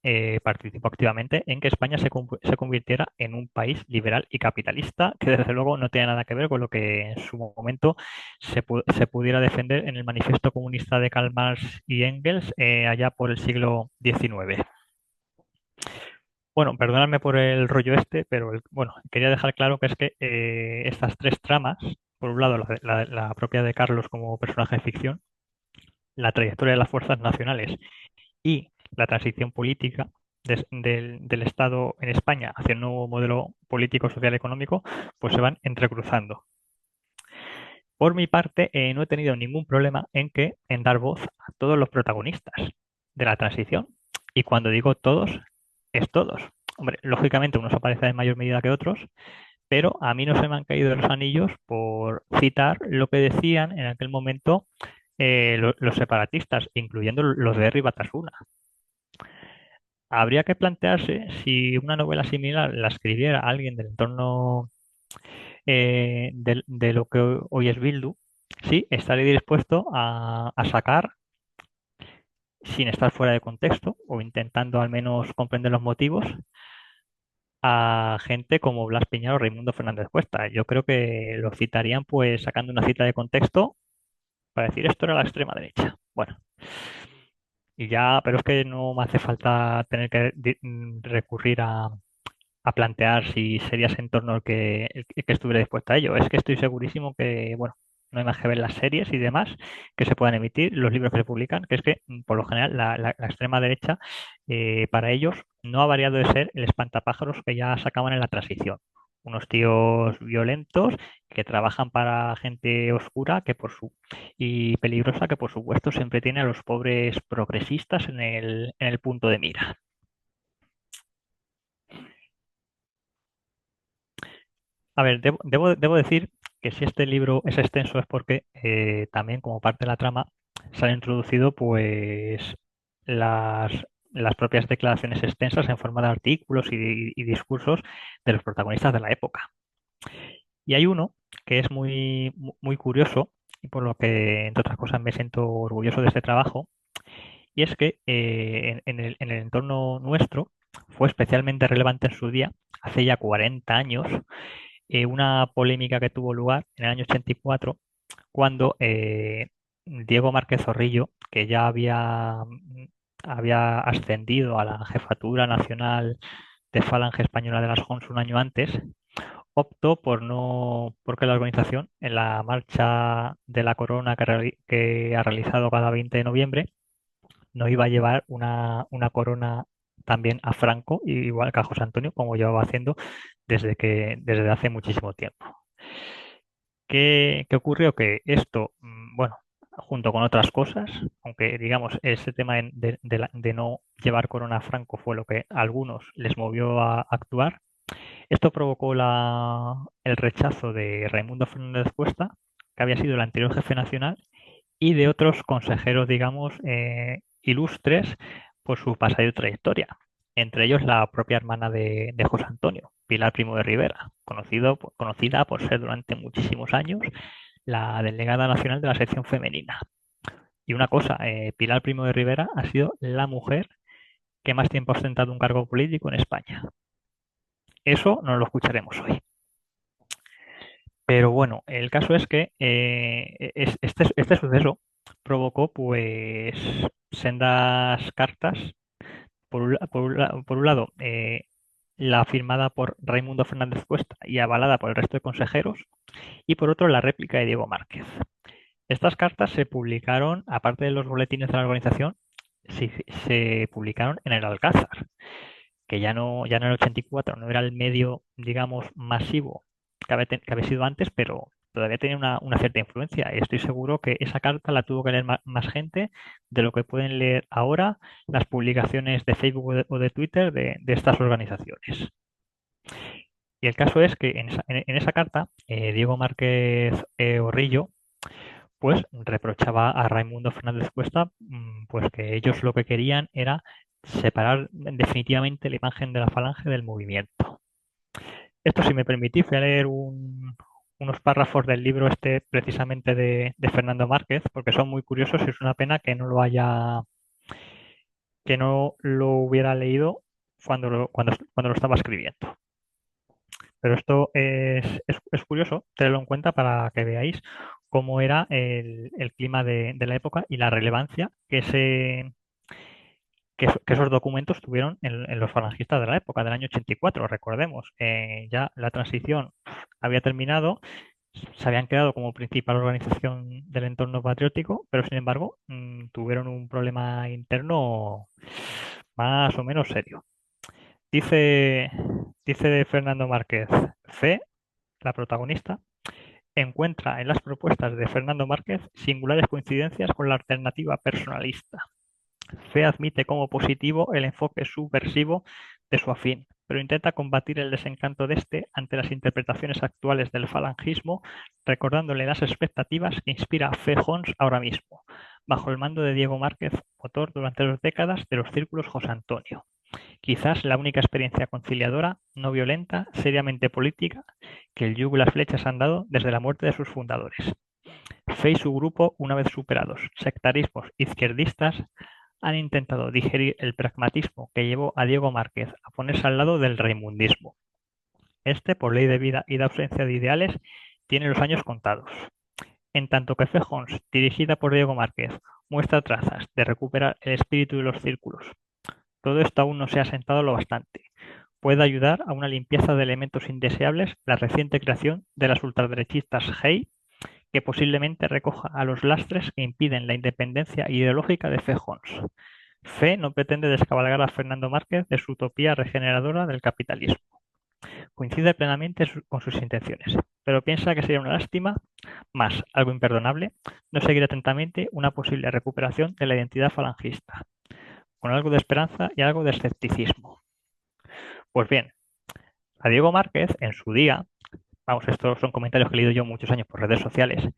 participó activamente en que España se convirtiera en un país liberal y capitalista, que desde luego no tiene nada que ver con lo que en su momento se pudiera defender en el Manifiesto Comunista de Karl Marx y Engels allá por el siglo XIX. Bueno, perdonadme por el rollo este, pero bueno, quería dejar claro que es que estas tres tramas, por un lado la propia de Carlos como personaje de ficción, la trayectoria de las fuerzas nacionales y la transición política del Estado en España hacia un nuevo modelo político, social y económico, pues se van entrecruzando. Por mi parte, no he tenido ningún problema en dar voz a todos los protagonistas de la transición. Y cuando digo todos, es todos. Hombre, lógicamente unos aparecen en mayor medida que otros, pero a mí no se me han caído los anillos por citar lo que decían en aquel momento los separatistas, incluyendo los de Herri Batasuna. Habría que plantearse si una novela similar la escribiera alguien del entorno de lo que hoy es Bildu, sí, estaría dispuesto a sacar, sin estar fuera de contexto o intentando al menos comprender los motivos, a gente como Blas Piñar o Raimundo Fernández Cuesta. Yo creo que lo citarían pues sacando una cita de contexto para decir esto era la extrema derecha. Bueno, y ya, pero es que no me hace falta tener que recurrir a plantear si sería ese entorno el que estuviera dispuesto a ello. Es que estoy segurísimo que, bueno, no hay más que ver las series y demás que se puedan emitir, los libros que se publican, que es que, por lo general, la extrema derecha, para ellos, no ha variado de ser el espantapájaros que ya sacaban en la transición. Unos tíos violentos que trabajan para gente oscura y peligrosa que, por supuesto, siempre tiene a los pobres progresistas en el punto de mira. A ver, debo decir que si este libro es extenso es porque también como parte de la trama se han introducido pues las, las propias declaraciones extensas en forma de artículos y discursos de los protagonistas de la época. Y hay uno que es muy curioso y por lo que, entre otras cosas, me siento orgulloso de este trabajo, y es que en el entorno nuestro fue especialmente relevante en su día, hace ya 40 años, una polémica que tuvo lugar en el año 84 cuando Diego Márquez Zorrillo, que ya había ascendido a la jefatura nacional de Falange Española de las JONS un año antes, optó porque la organización en la marcha de la Corona que ha realizado cada 20 de noviembre no iba a llevar una corona también a Franco, igual que a José Antonio, como llevaba haciendo desde hace muchísimo tiempo. ¿Qué ocurrió? Que esto, bueno, junto con otras cosas, aunque digamos ese tema de no llevar corona a Franco fue lo que a algunos les movió a actuar, esto provocó el rechazo de Raimundo Fernández Cuesta, que había sido el anterior jefe nacional, y de otros consejeros, digamos, ilustres por su pasado y trayectoria. Entre ellos la propia hermana de José Antonio, Pilar Primo de Rivera, conocida por ser durante muchísimos años la delegada nacional de la sección femenina. Y una cosa, Pilar Primo de Rivera ha sido la mujer que más tiempo ha ostentado un cargo político en España. Eso no lo escucharemos hoy. Pero bueno, el caso es que este suceso provocó pues sendas cartas, por un lado, la firmada por Raimundo Fernández Cuesta y avalada por el resto de consejeros, y por otro la réplica de Diego Márquez. Estas cartas se aparte de los boletines de la organización, se publicaron en el Alcázar. ya en el 84 no era el medio, digamos, masivo que había sido antes, pero todavía tenía una cierta influencia. Y estoy seguro que esa carta la tuvo que leer más gente de lo que pueden leer ahora las publicaciones de Facebook o de Twitter de estas organizaciones. Y el caso es que en esa carta, Diego Márquez Orrillo, pues reprochaba a Raimundo Fernández Cuesta, pues que ellos lo que querían era separar definitivamente la imagen de la falange del movimiento. Esto, si me permitís, voy a leer unos párrafos del libro este precisamente de Fernando Márquez, porque son muy curiosos y es una pena que que no lo hubiera leído cuando lo estaba escribiendo. Pero esto es curioso tenerlo en cuenta para que veáis cómo era el clima de la época y la relevancia que esos documentos tuvieron en los falangistas de la época, del año 84. Recordemos, ya la transición había terminado, se habían quedado como principal organización del entorno patriótico, pero sin embargo tuvieron un problema interno más o menos serio. Dice, dice Fernando Márquez, C, la protagonista, encuentra en las propuestas de Fernando Márquez singulares coincidencias con la alternativa personalista. Fe admite como positivo el enfoque subversivo de su afín, pero intenta combatir el desencanto de este ante las interpretaciones actuales del falangismo, recordándole las expectativas que inspira Fe Hons ahora mismo, bajo el mando de Diego Márquez, motor durante las décadas de los círculos José Antonio. Quizás la única experiencia conciliadora, no violenta, seriamente política, que el yugo y las flechas han dado desde la muerte de sus fundadores. Fe y su grupo, una vez superados sectarismos izquierdistas, han intentado digerir el pragmatismo que llevó a Diego Márquez a ponerse al lado del raimundismo. Este, por ley de vida y de ausencia de ideales, tiene los años contados. En tanto que Fejons, dirigida por Diego Márquez, muestra trazas de recuperar el espíritu de los círculos. Todo esto aún no se ha asentado lo bastante. Puede ayudar a una limpieza de elementos indeseables la reciente creación de las ultraderechistas Hey, que posiblemente recoja a los lastres que impiden la independencia ideológica de Fejons. Fe no pretende descabalgar a Fernando Márquez de su utopía regeneradora del capitalismo. Coincide plenamente con sus intenciones, pero piensa que sería una lástima, más algo imperdonable, no seguir atentamente una posible recuperación de la identidad falangista, con algo de esperanza y algo de escepticismo. Pues bien, a Diego Márquez, en su día, vamos, estos son comentarios que he leído yo muchos años por redes sociales,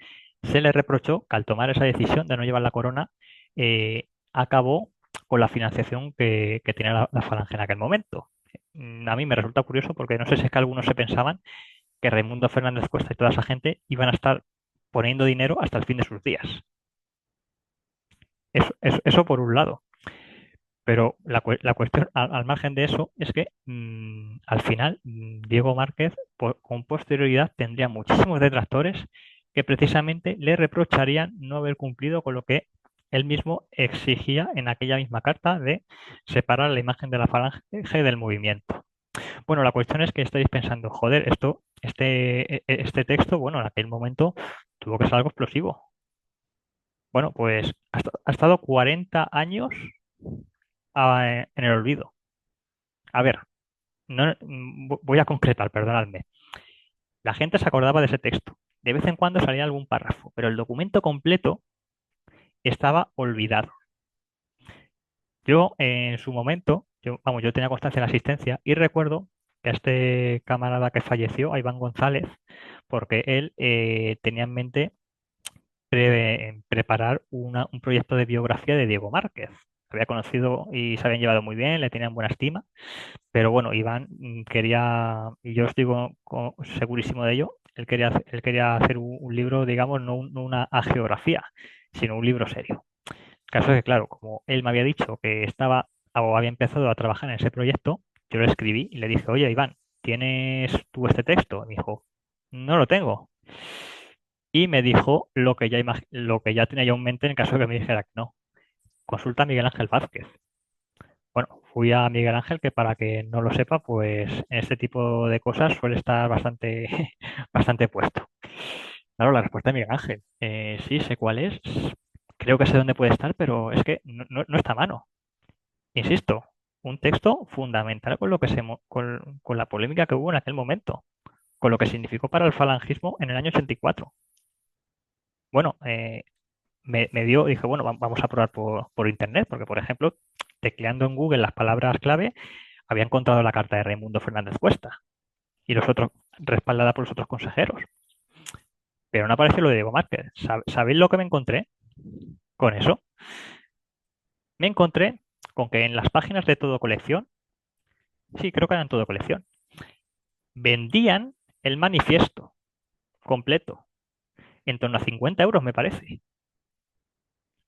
se le reprochó que al tomar esa decisión de no llevar la corona, acabó con la financiación que tenía la Falange en aquel momento. A mí me resulta curioso porque no sé si es que algunos se pensaban que Raimundo Fernández Cuesta y toda esa gente iban a estar poniendo dinero hasta el fin de sus días. Eso por un lado. Pero la cuestión, al margen de eso, es que al final Diego Márquez, con posterioridad, tendría muchísimos detractores que precisamente le reprocharían no haber cumplido con lo que él mismo exigía en aquella misma carta de separar la imagen de la falange del movimiento. Bueno, la cuestión es que estáis pensando, joder, este texto, bueno, en aquel momento tuvo que ser algo explosivo. Bueno, pues ha estado 40 años en el olvido. A ver, no, voy a concretar, perdonadme. La gente se acordaba de ese texto. De vez en cuando salía algún párrafo, pero el documento completo estaba olvidado. Yo, en su momento, yo tenía constancia de la asistencia y recuerdo que a este camarada que falleció, a Iván González, porque él tenía en mente preparar un proyecto de biografía de Diego Márquez. Había conocido y se habían llevado muy bien, le tenían buena estima. Pero bueno, Iván quería, y yo os digo segurísimo de ello, él quería hacer un libro, digamos, no una hagiografía, sino un libro serio. El caso es que, claro, como él me había dicho que estaba o había empezado a trabajar en ese proyecto, yo lo escribí y le dije, oye, Iván, ¿tienes tú este texto? Y me dijo, no lo tengo. Y me dijo lo que ya tenía yo en mente en caso de que me dijera que no. Consulta a Miguel Ángel Vázquez. Bueno, fui a Miguel Ángel, que para que no lo sepa, pues en este tipo de cosas suele estar bastante, bastante puesto. Claro, la respuesta de Miguel Ángel. Sí, sé cuál es. Creo que sé dónde puede estar, pero es que no está a mano. Insisto. un texto fundamental con lo que con la polémica que hubo en aquel momento, con lo que significó para el falangismo en el año 84. Bueno, dije, bueno, vamos a probar por internet, porque por ejemplo, tecleando en Google las palabras clave, había encontrado la carta de Raimundo Fernández Cuesta y los otros, respaldada por los otros consejeros. Pero no aparece lo de Diego Márquez. ¿Sabéis lo que me encontré con eso? Me encontré con que en las páginas de Todo Colección, sí, creo que eran Todo Colección, vendían el manifiesto completo en torno a 50 euros, me parece.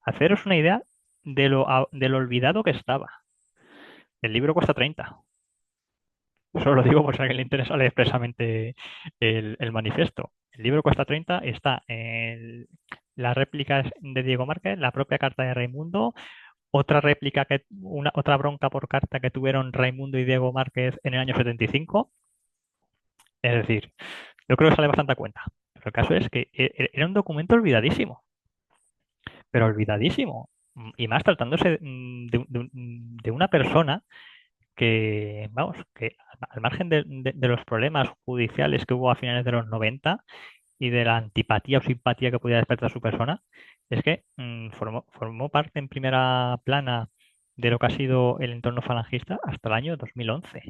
Haceros una idea de lo olvidado que estaba. El libro cuesta 30. Solo lo digo por si a alguien le interesa leer expresamente el manifiesto. El libro cuesta 30, está las réplicas de Diego Márquez, la propia carta de Raimundo, otra réplica, otra bronca por carta que tuvieron Raimundo y Diego Márquez en el año 75. Es decir, yo creo que sale bastante a cuenta. Pero el caso es que era un documento olvidadísimo, pero olvidadísimo. Y más tratándose de una persona que, vamos, que al margen de los problemas judiciales que hubo a finales de los 90 y de la antipatía o simpatía que podía despertar su persona, es que formó parte en primera plana de lo que ha sido el entorno falangista hasta el año 2011.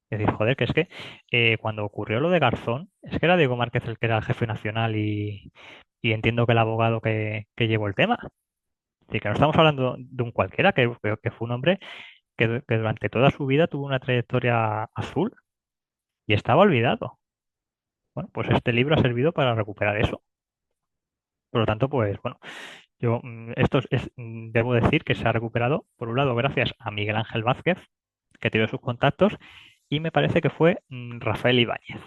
Es decir, joder, que es que cuando ocurrió lo de Garzón, es que era Diego Márquez el que era el jefe nacional y entiendo que el abogado que llevó el tema. Así que no estamos hablando de un cualquiera, que fue un hombre que durante toda su vida tuvo una trayectoria azul y estaba olvidado. Bueno, pues este libro ha servido para recuperar eso. Por lo tanto, pues bueno, debo decir que se ha recuperado, por un lado, gracias a Miguel Ángel Vázquez, que tiene sus contactos, y me parece que fue Rafael Ibáñez,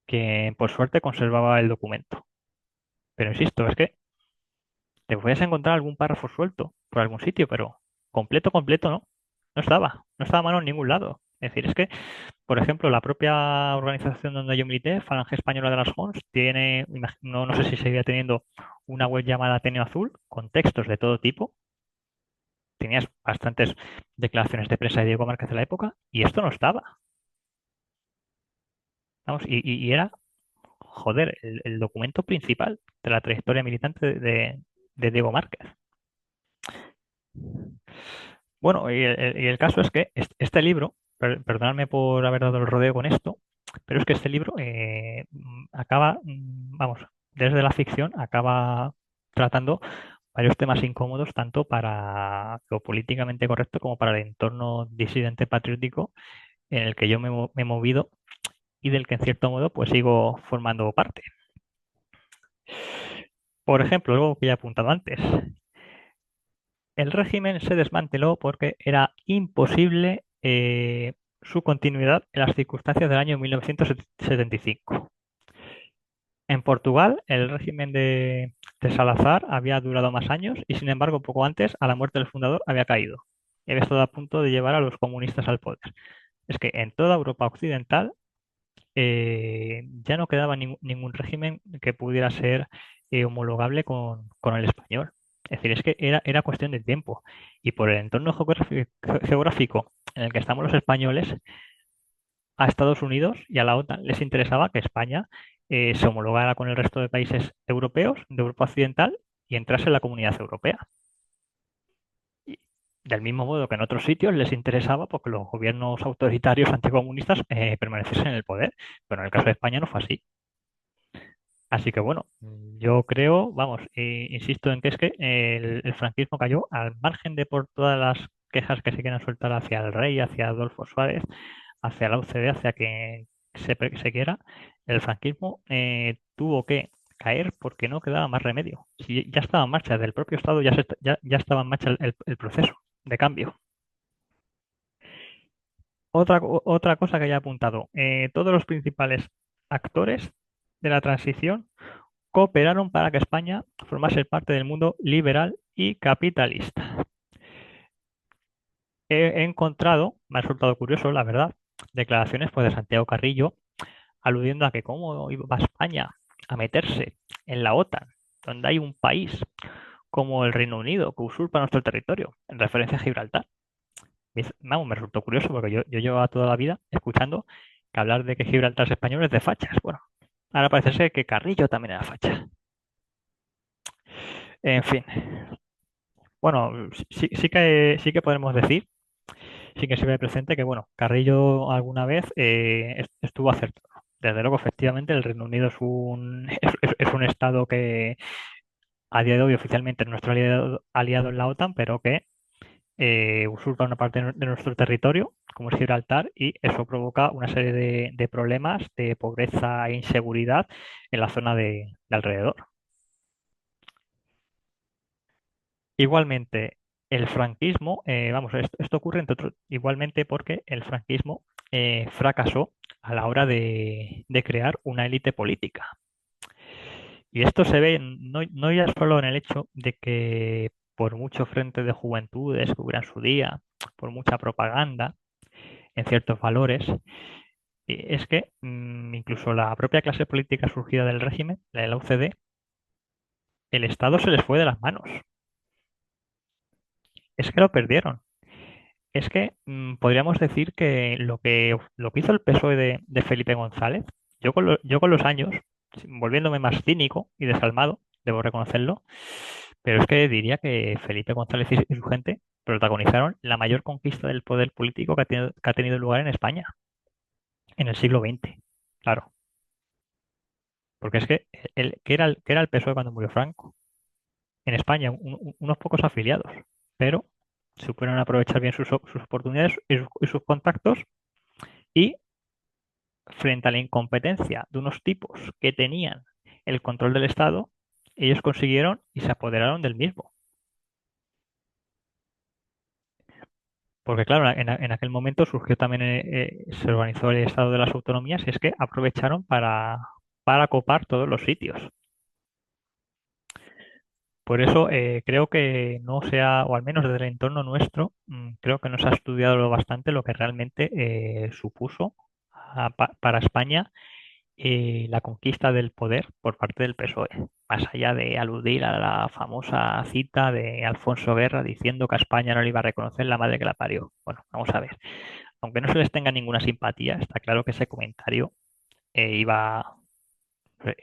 que por suerte conservaba el documento. Pero insisto, es que te puedes encontrar algún párrafo suelto por algún sitio, pero completo, completo no. No estaba a mano en ningún lado. Es decir, es que, por ejemplo, la propia organización donde yo milité, Falange Española de las Jons, no sé si seguía teniendo una web llamada Ateneo Azul, con textos de todo tipo. Tenías bastantes declaraciones de prensa de Diego Márquez de la época, y esto no estaba. Vamos, y era, joder, el documento principal de la trayectoria militante de Diego Márquez. Bueno, y el caso es que este libro, perdonadme por haber dado el rodeo con esto, pero es que este libro acaba, vamos, desde la ficción, acaba tratando varios temas incómodos, tanto para lo políticamente correcto como para el entorno disidente patriótico en el que yo me he movido y del que en cierto modo pues sigo formando parte. Por ejemplo, algo que ya he apuntado antes, el régimen se desmanteló porque era imposible su continuidad en las circunstancias del año 1975. En Portugal, el régimen de Salazar había durado más años y, sin embargo, poco antes, a la muerte del fundador, había caído. Y había estado a punto de llevar a los comunistas al poder. Es que en toda Europa occidental ya no quedaba ningún régimen que pudiera ser homologable con el español. Es decir, es que era cuestión de tiempo. Y por el entorno geográfico en el que estamos los españoles, a Estados Unidos y a la OTAN les interesaba que España se homologara con el resto de países europeos, de Europa Occidental, y entrase en la Comunidad Europea. Y del mismo modo que en otros sitios les interesaba porque los gobiernos autoritarios anticomunistas permaneciesen en el poder, pero en el caso de España no fue así. Así que bueno, yo creo, vamos, insisto en que es que el franquismo cayó al margen de por todas las quejas que se quieran soltar hacia el rey, hacia Adolfo Suárez, hacia la UCD, hacia quien se quiera, el franquismo tuvo que caer porque no quedaba más remedio. Si ya estaba en marcha, desde el propio Estado ya estaba en marcha el proceso de cambio. Otra cosa que ya he apuntado, todos los principales actores de la transición cooperaron para que España formase parte del mundo liberal y capitalista. He encontrado, me ha resultado curioso, la verdad, declaraciones pues, de Santiago Carrillo aludiendo a que cómo iba España a meterse en la OTAN, donde hay un país como el Reino Unido que usurpa nuestro territorio, en referencia a Gibraltar. vamos, me resultó curioso porque yo llevaba toda la vida escuchando que hablar de que Gibraltar es español es de fachas. Bueno, ahora parece ser que Carrillo también era facha. En fin, bueno, sí que podemos decir, sí que sirve de presente que, bueno, Carrillo alguna vez estuvo acertado. Desde luego, efectivamente, el Reino Unido es un estado que a día de hoy oficialmente es nuestro aliado en la OTAN, pero que usurpa una parte de nuestro territorio, como es Gibraltar, y eso provoca una serie de problemas de pobreza e inseguridad en la zona de alrededor. Igualmente, el franquismo, vamos, esto ocurre igualmente porque el franquismo fracasó a la hora de crear una élite política. Y esto se ve no ya solo en el hecho de que por mucho frente de juventudes que hubiera en su día, por mucha propaganda en ciertos valores, es que incluso la propia clase política surgida del régimen, la de la UCD, el Estado se les fue de las manos. Es que lo perdieron. Es que podríamos decir que lo que hizo el PSOE de Felipe González, yo con los años, volviéndome más cínico y desalmado, debo reconocerlo, pero es que diría que Felipe González y su gente protagonizaron la mayor conquista del poder político que ha tenido lugar en España en el siglo XX. Claro, porque es que ¿qué era el PSOE cuando murió Franco? En España, unos pocos afiliados, pero supieron aprovechar bien sus oportunidades y sus contactos y frente a la incompetencia de unos tipos que tenían el control del Estado, ellos consiguieron y se apoderaron del mismo. Porque claro, en aquel momento surgió también, se organizó el Estado de las Autonomías y es que aprovecharon para copar todos los sitios. Por eso creo que no sea, o al menos desde el entorno nuestro, creo que no se ha estudiado lo bastante lo que realmente supuso para España la conquista del poder por parte del PSOE, más allá de aludir a la famosa cita de Alfonso Guerra diciendo que a España no le iba a reconocer la madre que la parió. Bueno, vamos a ver. Aunque no se les tenga ninguna simpatía, está claro que ese comentario eh, iba,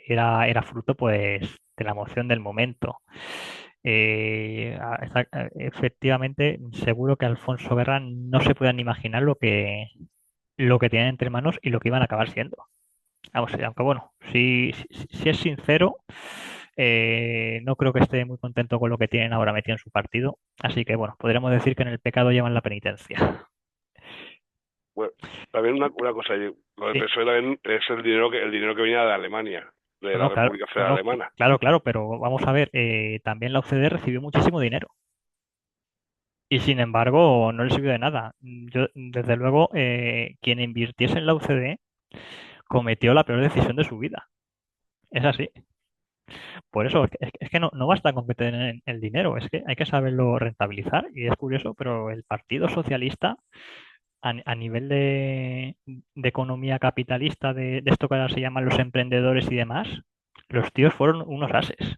era fruto pues de la emoción del momento. Efectivamente, seguro que Alfonso Guerra no se puedan imaginar lo que tienen entre manos y lo que iban a acabar siendo. Vamos, aunque bueno, si es sincero, no creo que esté muy contento con lo que tienen ahora metido en su partido. Así que bueno, podríamos decir que en el pecado llevan la penitencia. Bueno, también una cosa, lo del Sí, PSOE también es el dinero que venía de Alemania, de no, la no, claro, República no, Federal no, Alemana. claro, claro, pero vamos a ver, también la OCDE recibió muchísimo dinero y sin embargo no le sirvió de nada. Yo, desde luego, quien invirtiese en la OCDE cometió la peor decisión de su vida. Es así. Por eso es que no basta con que te den el dinero, es que hay que saberlo rentabilizar. Y es curioso, pero el Partido Socialista, a nivel de economía capitalista, de esto que ahora se llaman los emprendedores y demás, los tíos fueron unos ases.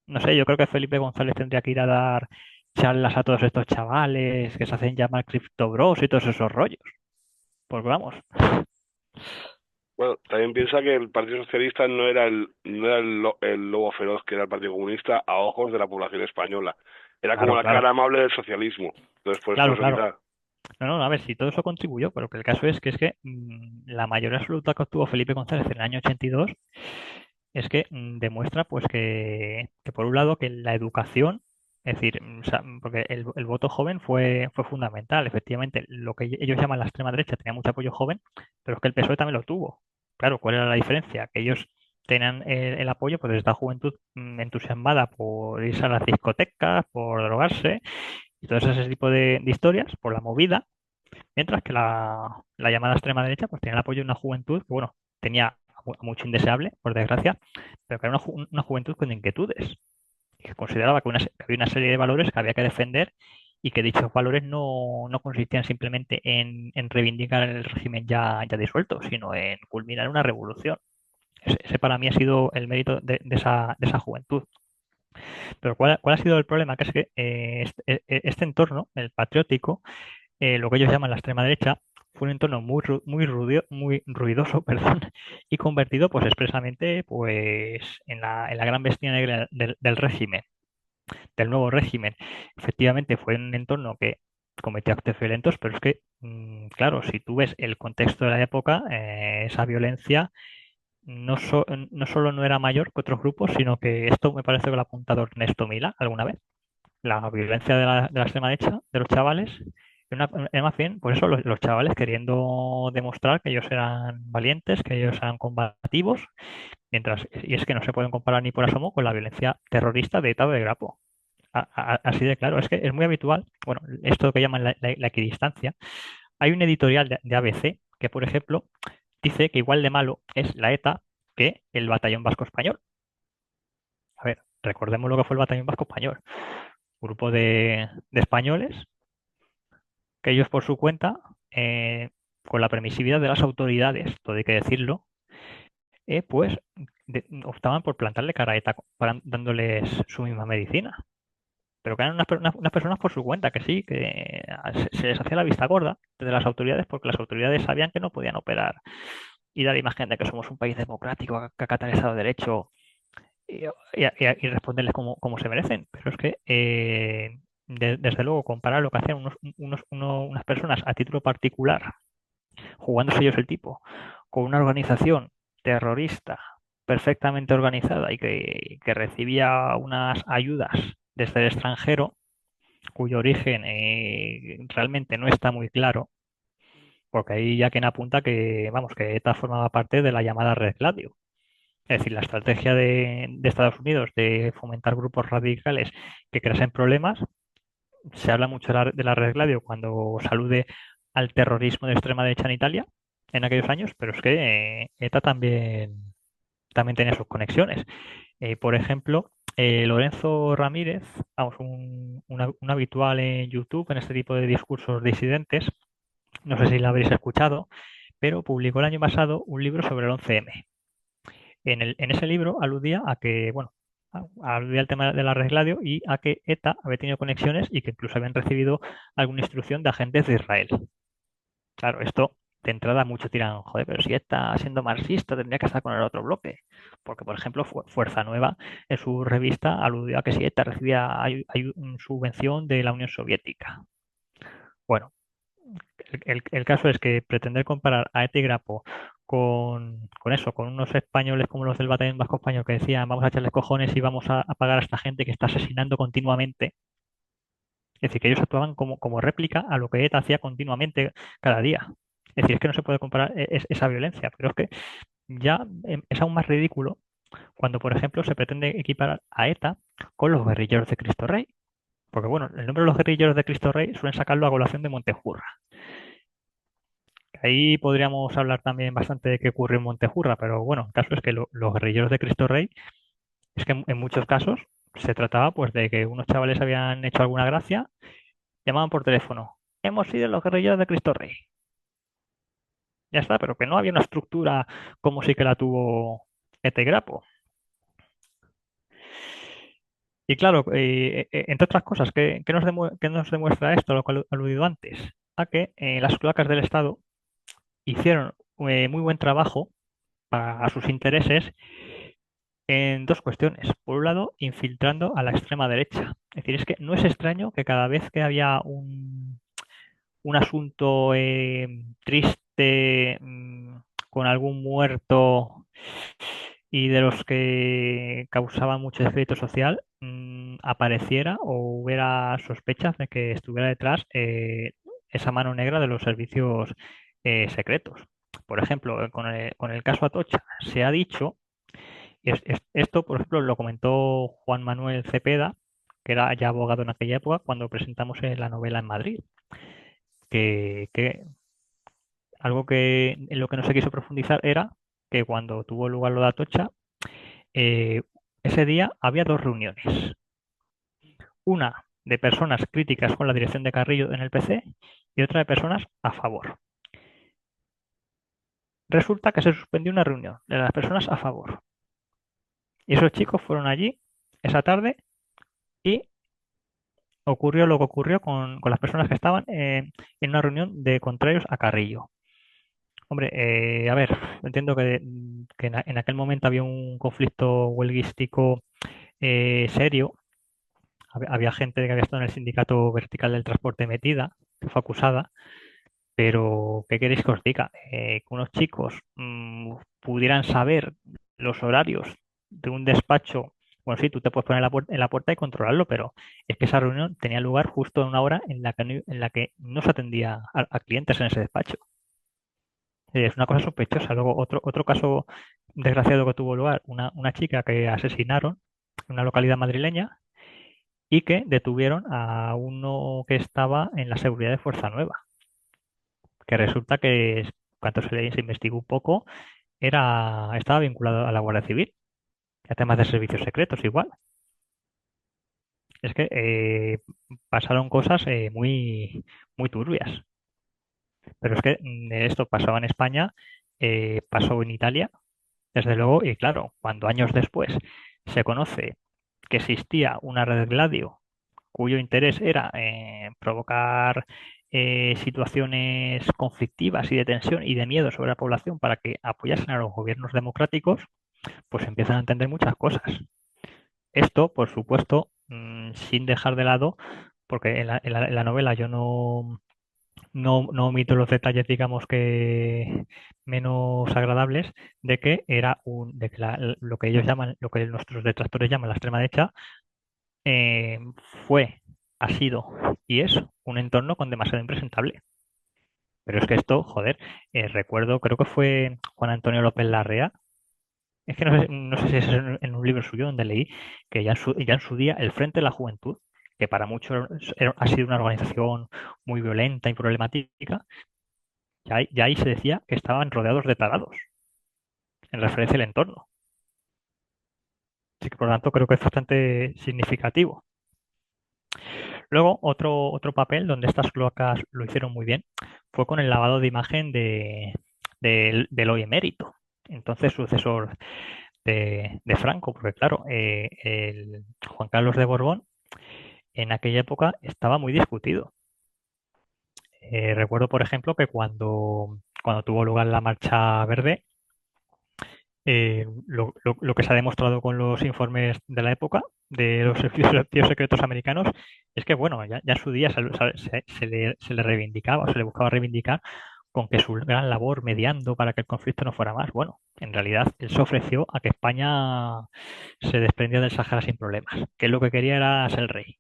No sé, yo creo que Felipe González tendría que ir a dar charlas a todos estos chavales que se hacen llamar Crypto Bros y todos esos rollos. Pues vamos, Bueno, también piensa que el Partido Socialista no era el lobo feroz que era el Partido Comunista a ojos de la población española. Era como claro, la claro, cara amable del socialismo. Entonces, por claro, eso claro. quizá. No, no, a ver, si todo eso contribuyó, pero que el caso es que la mayoría absoluta que obtuvo Felipe González en el año 82 es que demuestra pues que por un lado que la educación, es decir, o sea, porque el voto joven fue fundamental, efectivamente, lo que ellos llaman la extrema derecha tenía mucho apoyo joven, pero es que el PSOE también lo tuvo. Claro, ¿cuál era la diferencia? Que ellos tenían el apoyo pues, de esta juventud entusiasmada por irse a las discotecas, por drogarse y todo ese tipo de historias, por la movida. Mientras que la llamada extrema derecha pues tenía el apoyo de una juventud que, bueno, tenía a mucho indeseable, por desgracia, pero que era una juventud con inquietudes y que consideraba que había una serie de valores que había que defender y que dichos valores no consistían simplemente en reivindicar el régimen ya disuelto, sino en culminar una revolución. Ese para mí ha sido el mérito de esa juventud. Pero ¿cuál ha sido el problema? Que es que este entorno, el patriótico, lo que ellos llaman la extrema derecha, fue un entorno muy ruidoso, perdón, y convertido pues expresamente pues en la gran bestia negra del régimen, del nuevo régimen. Efectivamente fue un entorno que cometió actos violentos, pero es que, claro, si tú ves el contexto de la época, esa violencia no solo no era mayor que otros grupos, sino que esto me parece que lo ha apuntado Ernesto Mila alguna vez. La violencia de la extrema derecha, de los chavales, era más bien, por eso los chavales queriendo demostrar que ellos eran valientes, que ellos eran combativos, y es que no se pueden comparar ni por asomo con la violencia terrorista de ETA o de Grapo. Así de claro, es que es muy habitual, bueno, esto que llaman la equidistancia. Hay un editorial de ABC que, por ejemplo, dice que igual de malo es la ETA que el Batallón Vasco Español. A ver, recordemos lo que fue el Batallón Vasco Español. Grupo de españoles que ellos por su cuenta, con la permisividad de las autoridades, todo hay que decirlo, pues optaban por plantarle cara a ETA dándoles su misma medicina. Pero que eran unas personas por su cuenta, que sí, que se les hacía la vista gorda de las autoridades porque las autoridades sabían que no podían operar y dar imagen de que somos un país democrático que acata el Estado de Derecho y responderles como se merecen. Pero es que, desde luego, comparar lo que hacían unas personas a título particular, jugándose ellos el tipo, con una organización terrorista perfectamente organizada y que recibía unas ayudas desde el extranjero, cuyo origen realmente no está muy claro, porque ahí ya quien apunta que, vamos, que ETA formaba parte de la llamada Red Gladio. Es decir, la estrategia de Estados Unidos de fomentar grupos radicales que creasen problemas, se habla mucho de la Red Gladio cuando se alude al terrorismo de extrema derecha en Italia en aquellos años, pero es que ETA también tenía sus conexiones. Por ejemplo, Lorenzo Ramírez, vamos, un habitual en YouTube en este tipo de discursos disidentes, no sé si lo habréis escuchado, pero publicó el año pasado un libro sobre el 11M. En ese libro aludía a que, bueno, aludía al tema de la Red Gladio y a que ETA había tenido conexiones y que incluso habían recibido alguna instrucción de agentes de Israel. Claro, esto de entrada muchos dirán, joder, pero si ETA siendo marxista tendría que estar con el otro bloque. Porque, por ejemplo, Fuerza Nueva en su revista aludió a que si ETA recibía subvención de la Unión Soviética. Bueno, el caso es que pretender comparar a ETA y Grapo con eso, con unos españoles como los del Batallón Vasco Español que decían vamos a echarles cojones y vamos a pagar a esta gente que está asesinando continuamente. Es decir, que ellos actuaban como réplica a lo que ETA hacía continuamente cada día. Es decir, es que no se puede comparar esa violencia, pero es que ya es aún más ridículo cuando, por ejemplo, se pretende equiparar a ETA con los guerrilleros de Cristo Rey. Porque, bueno, el nombre de los guerrilleros de Cristo Rey suelen sacarlo a colación de Montejurra. Ahí podríamos hablar también bastante de qué ocurrió en Montejurra, pero bueno, el caso es que los guerrilleros de Cristo Rey, es que en muchos casos se trataba pues de que unos chavales habían hecho alguna gracia, llamaban por teléfono, hemos sido los guerrilleros de Cristo Rey. Ya está, pero que no había una estructura como sí que la tuvo este Grapo. Y claro, entre otras cosas, qué nos demuestra esto, lo que he aludido antes? A que las cloacas del Estado hicieron muy buen trabajo para sus intereses en dos cuestiones. Por un lado, infiltrando a la extrema derecha. Es decir, es que no es extraño que cada vez que había un asunto triste, con algún muerto y de los que causaban mucho efecto social, apareciera o hubiera sospechas de que estuviera detrás esa mano negra de los servicios secretos. Por ejemplo, con el caso Atocha se ha dicho, esto por ejemplo lo comentó Juan Manuel Cepeda, que era ya abogado en aquella época, cuando presentamos la novela en Madrid, que algo que en lo que no se quiso profundizar era que cuando tuvo lugar lo de Atocha, eh, ese día había dos reuniones. Una de personas críticas con la dirección de Carrillo en el PC y otra de personas a favor. Resulta que se suspendió una reunión de las personas a favor. Y esos chicos fueron allí esa tarde y ocurrió lo que ocurrió con las personas que estaban en una reunión de contrarios a Carrillo. Hombre, a ver, entiendo que en aquel momento había un conflicto huelguístico serio. Había gente que había estado en el sindicato vertical del transporte metida, que fue acusada, pero ¿qué queréis que os diga? Que unos chicos pudieran saber los horarios de un despacho. Bueno, sí, tú te puedes poner en la puerta y controlarlo, pero es que esa reunión tenía lugar justo en una hora en la que no se atendía a clientes en ese despacho. Es una cosa sospechosa. Luego, otro caso desgraciado que tuvo lugar, una chica que asesinaron en una localidad madrileña y que detuvieron a uno que estaba en la seguridad de Fuerza Nueva, que resulta que cuando se investigó un poco, estaba vinculado a la Guardia Civil, a temas de servicios secretos igual. Es que pasaron cosas muy turbias. Pero es que esto pasaba en España, pasó en Italia, desde luego, y claro, cuando años después se conoce que existía una red Gladio cuyo interés era provocar situaciones conflictivas y de tensión y de miedo sobre la población para que apoyasen a los gobiernos democráticos, pues empiezan a entender muchas cosas. Esto, por supuesto, sin dejar de lado, porque en la novela yo no omito los detalles, digamos que menos agradables, de que lo que ellos llaman, lo que nuestros detractores llaman la extrema derecha, eh, fue, ha sido y es un entorno con demasiado impresentable. Pero es que esto, joder, recuerdo, creo que fue Juan Antonio López Larrea. Es que no sé si es en un libro suyo donde leí que ya en su día el Frente de la Juventud, que para muchos ha sido una organización muy violenta y problemática, ya ahí se decía que estaban rodeados de tarados, en referencia al entorno. Así que por lo tanto creo que es bastante significativo. Luego, otro papel donde estas cloacas lo hicieron muy bien fue con el lavado de imagen del hoy emérito, entonces sucesor de Franco, porque claro, el Juan Carlos de Borbón en aquella época estaba muy discutido. Recuerdo, por ejemplo, que cuando tuvo lugar la Marcha Verde, lo que se ha demostrado con los informes de la época de los servicios secretos americanos es que, bueno, ya en su día se le reivindicaba, se le buscaba reivindicar con que su gran labor mediando para que el conflicto no fuera más. Bueno, en realidad él se ofreció a que España se desprendiera del Sahara sin problemas, que él lo que quería era ser el rey.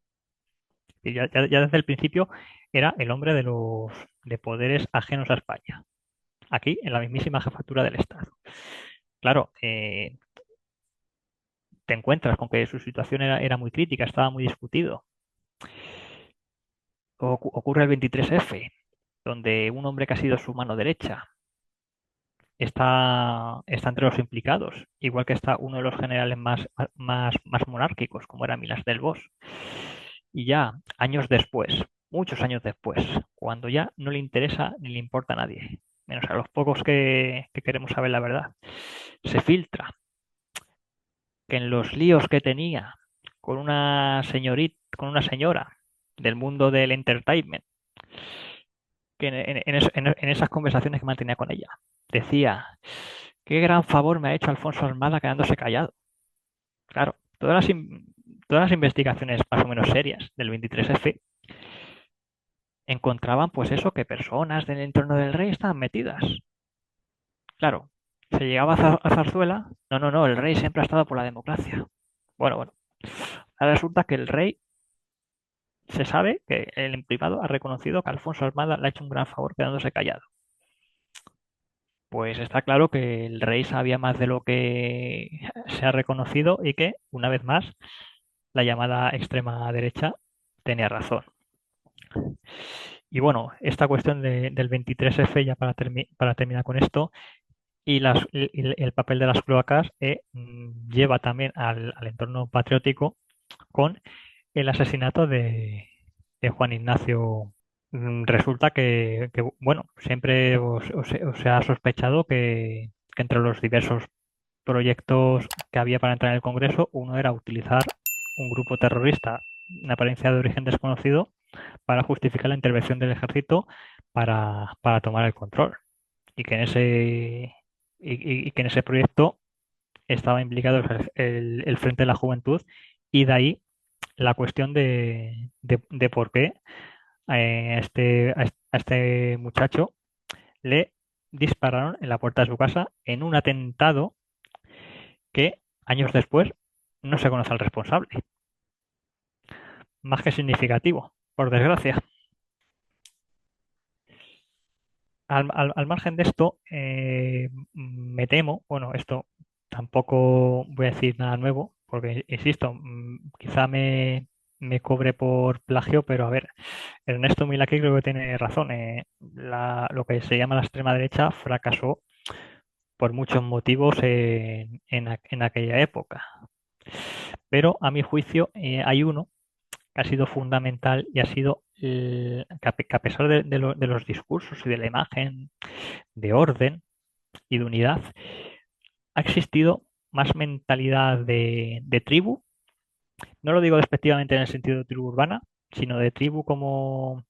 Y ya desde el principio era el hombre de poderes ajenos a España, aquí en la mismísima jefatura del Estado. Claro, te encuentras con que su situación era muy crítica, estaba muy discutido. Ocurre el 23F, donde un hombre que ha sido su mano derecha está entre los implicados, igual que está uno de los generales más monárquicos, como era Milas del Bosch. Y ya años después, muchos años después, cuando ya no le interesa ni le importa a nadie, menos a los pocos que queremos saber la verdad, se filtra que en los líos que tenía con una señorita, con una señora del mundo del entertainment, que en esas conversaciones que mantenía con ella, decía, qué gran favor me ha hecho Alfonso Armada quedándose callado. Claro, todas las investigaciones más o menos serias del 23F encontraban pues eso, que personas del entorno del rey estaban metidas. Claro, se llegaba a Zarzuela, no, el rey siempre ha estado por la democracia. Bueno, ahora resulta que el rey se sabe que el privado ha reconocido que Alfonso Armada le ha hecho un gran favor quedándose callado. Pues está claro que el rey sabía más de lo que se ha reconocido y que, una vez más, la llamada extrema derecha tenía razón. Y bueno, esta cuestión del 23F, ya para terminar con esto, y el papel de las cloacas lleva también al entorno patriótico con el asesinato de Juan Ignacio. Resulta bueno, siempre os ha sospechado que entre los diversos proyectos que había para entrar en el Congreso, uno era utilizar un grupo terrorista una apariencia de origen desconocido para justificar la intervención del ejército para tomar el control. Y que en y que en ese proyecto estaba implicado el Frente de la Juventud, y de ahí la cuestión de por qué a este muchacho le dispararon en la puerta de su casa en un atentado que años después no se conoce al responsable. Más que significativo, por desgracia. Al margen de esto, me temo, bueno, esto tampoco voy a decir nada nuevo, porque, insisto, quizá me cobre por plagio, pero a ver, Ernesto Milaki creo que tiene razón. Lo que se llama la extrema derecha fracasó por muchos motivos en aquella época. Pero a mi juicio hay uno que ha sido fundamental y ha sido que a pesar de los discursos y de la imagen de orden y de unidad, ha existido más mentalidad de tribu. No lo digo despectivamente en el sentido de tribu urbana, sino de tribu como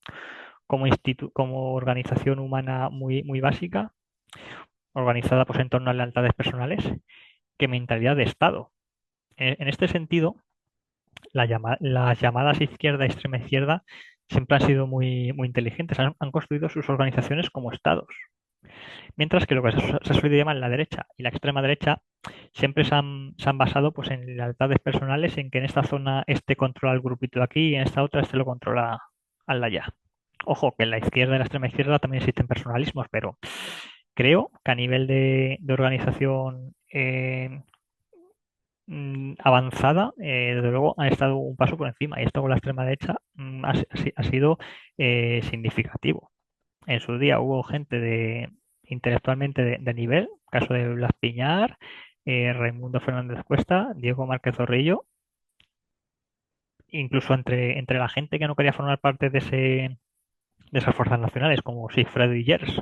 organización humana muy básica, organizada pues en torno a lealtades personales, que mentalidad de Estado. En este sentido, las llamadas izquierda y extrema izquierda siempre han sido muy inteligentes, han construido sus organizaciones como estados. Mientras que lo que se ha solido llamar la derecha y la extrema derecha siempre se han basado pues, en lealtades personales, en que en esta zona este controla el grupito de aquí y en esta otra este lo controla al de allá. Ojo, que en la izquierda y la extrema izquierda también existen personalismos, pero creo que a nivel de organización avanzada, desde luego han estado un paso por encima, y esto con la extrema derecha ha sido significativo. En su día hubo gente intelectualmente de nivel, caso de Blas Piñar, Raimundo Fernández Cuesta, Diego Márquez Zorrillo, incluso entre la gente que no quería formar parte de esas fuerzas nacionales, como Sigfredo Gers,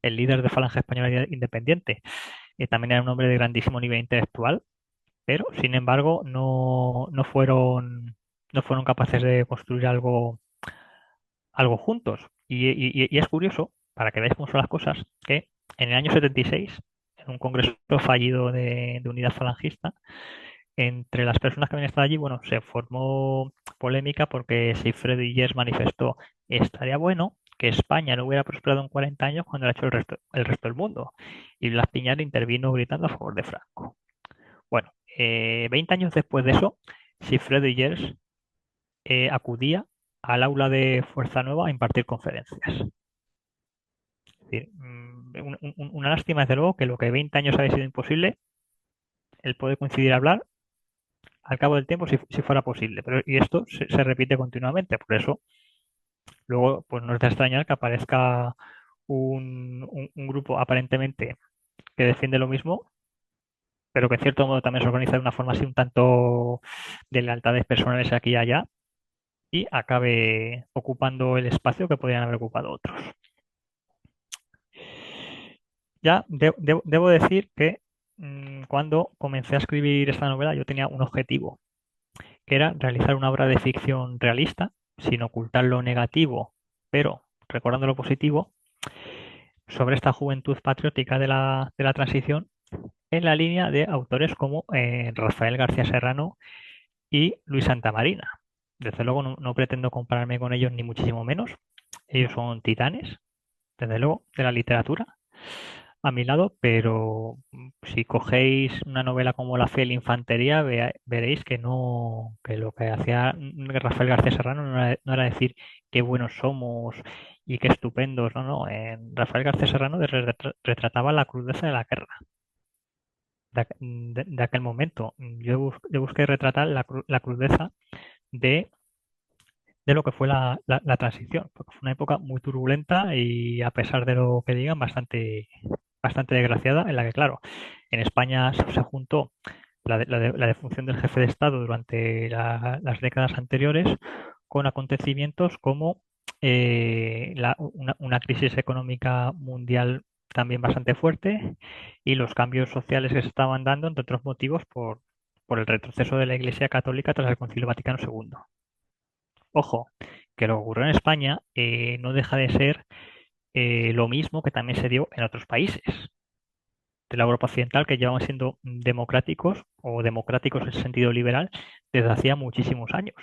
el líder de Falange Española Independiente, también era un hombre de grandísimo nivel intelectual, pero sin embargo no fueron capaces de construir algo juntos. Y es curioso, para que veáis cómo son las cosas, que en el año 76, en un congreso fallido de unidad falangista, entre las personas que habían estado allí, bueno, se formó polémica porque Sigfredo Illers manifestó: estaría bueno que España no hubiera prosperado en 40 años cuando lo ha hecho el resto del mundo. Y Blas Piñar intervino gritando a favor de Franco. Bueno, 20 años después de eso, Sigfredo Illers acudía al aula de Fuerza Nueva a impartir conferencias. Es decir, una lástima, desde luego, que lo que 20 años había sido imposible, él puede coincidir a hablar al cabo del tiempo si fuera posible. Pero, y esto se repite continuamente. Por eso, luego, pues no es de extrañar que aparezca un grupo aparentemente que defiende lo mismo, pero que en cierto modo también se organiza de una forma así un tanto de lealtades personales aquí y allá, y acabe ocupando el espacio que podrían haber ocupado otros. Ya debo decir que cuando comencé a escribir esta novela yo tenía un objetivo, que era realizar una obra de ficción realista, sin ocultar lo negativo, pero recordando lo positivo, sobre esta juventud patriótica de la transición, en la línea de autores como Rafael García Serrano y Luis Santamarina. Desde luego no pretendo compararme con ellos ni muchísimo menos. Ellos son titanes, desde luego, de la literatura a mi lado, pero si cogéis una novela como La fe y la infantería, veréis que no, que lo que hacía Rafael García Serrano no era decir qué buenos somos y qué estupendos, no. Rafael García Serrano retrataba la crudeza de la guerra de aquel momento. Yo busqué retratar la crudeza de lo que fue la transición, porque fue una época muy turbulenta y, a pesar de lo que digan, bastante desgraciada, en la que, claro, en España se juntó la defunción del jefe de Estado durante las décadas anteriores con acontecimientos como una crisis económica mundial también bastante fuerte, y los cambios sociales que se estaban dando, entre otros motivos, por el retroceso de la Iglesia Católica tras el Concilio Vaticano II. Ojo, que lo que ocurrió en España no deja de ser lo mismo que también se dio en otros países de la Europa Occidental que llevaban siendo democráticos o democráticos en sentido liberal desde hacía muchísimos años.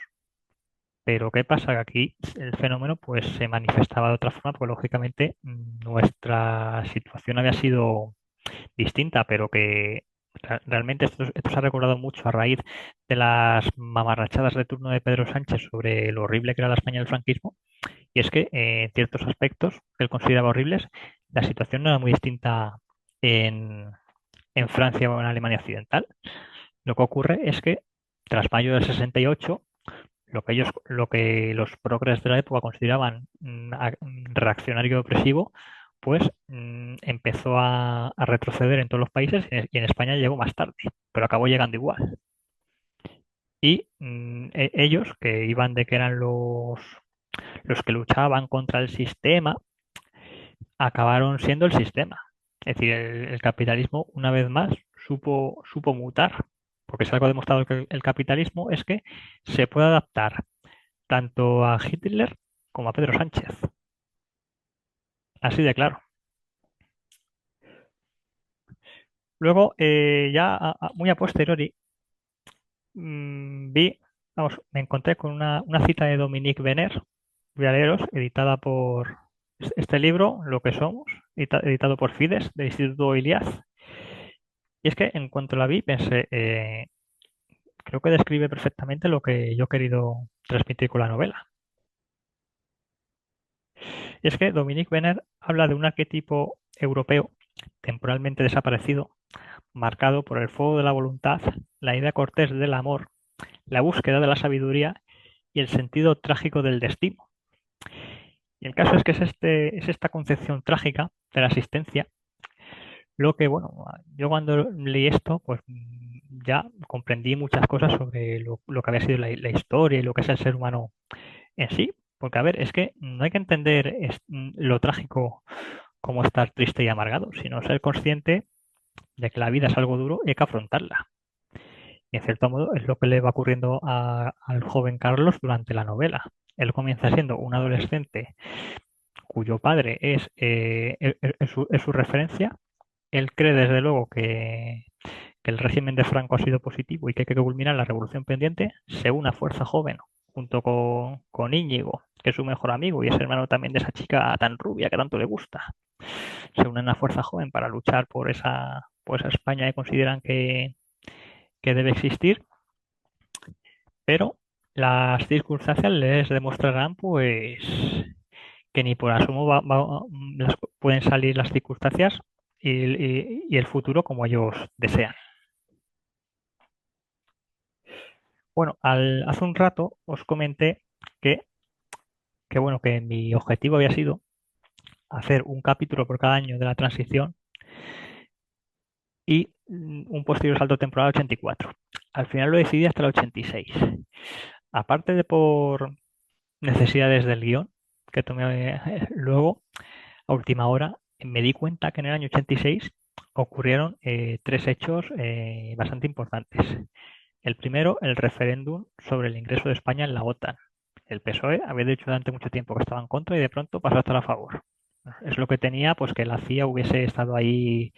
Pero ¿qué pasa? Que aquí el fenómeno pues se manifestaba de otra forma, porque lógicamente nuestra situación había sido distinta, pero que realmente esto se ha recordado mucho a raíz de las mamarrachadas de turno de Pedro Sánchez sobre lo horrible que era la España del franquismo, y es que en ciertos aspectos que él consideraba horribles, la situación no era muy distinta en, en Francia o en Alemania Occidental. Lo que ocurre es que tras mayo del 68, lo que los progres de la época consideraban reaccionario y opresivo, pues empezó a retroceder en todos los países y en España llegó más tarde, pero acabó llegando igual. Y ellos, que iban de que eran los que luchaban contra el sistema, acabaron siendo el sistema. Es decir, el capitalismo, una vez más, supo mutar, porque si algo ha demostrado que el capitalismo es que se puede adaptar tanto a Hitler como a Pedro Sánchez. Así de claro. Luego, ya muy a posteriori, me encontré con una cita de Dominique Venner, Vialeros, editada por este libro, Lo que somos, editado por Fides, del Instituto Iliad. Y es que en cuanto la vi, pensé, creo que describe perfectamente lo que yo he querido transmitir con la novela. Y es que Dominique Venner habla de un arquetipo europeo temporalmente desaparecido, marcado por el fuego de la voluntad, la idea cortés del amor, la búsqueda de la sabiduría y el sentido trágico del destino. Y el caso es que es esta concepción trágica de la existencia lo que, bueno, yo cuando leí esto, pues ya comprendí muchas cosas sobre lo que había sido la historia y lo que es el ser humano en sí. Porque, a ver, es que no hay que entender lo trágico como estar triste y amargado, sino ser consciente de que la vida es algo duro y hay que afrontarla. Y en cierto modo es lo que le va ocurriendo al joven Carlos durante la novela. Él comienza siendo un adolescente cuyo padre es su referencia. Él cree desde luego que el régimen de Franco ha sido positivo y que hay que culminar la revolución pendiente. Se une a Fuerza Joven junto con Íñigo, que es su mejor amigo y es hermano también de esa chica tan rubia que tanto le gusta. Se unen a Fuerza Joven para luchar por esa España que consideran que debe existir, pero las circunstancias les demostrarán pues que ni por asomo pueden salir las circunstancias y el futuro como ellos desean. Bueno, hace un rato os comenté que, bueno, que mi objetivo había sido hacer un capítulo por cada año de la transición y un posterior salto temporal al 84. Al final lo decidí hasta el 86. Aparte de por necesidades del guión, que tomé luego, a última hora, me di cuenta que en el año 86 ocurrieron tres hechos bastante importantes. El primero, el referéndum sobre el ingreso de España en la OTAN. El PSOE había dicho durante mucho tiempo que estaba en contra y de pronto pasó a estar a favor. Es lo que tenía, pues que la CIA hubiese estado ahí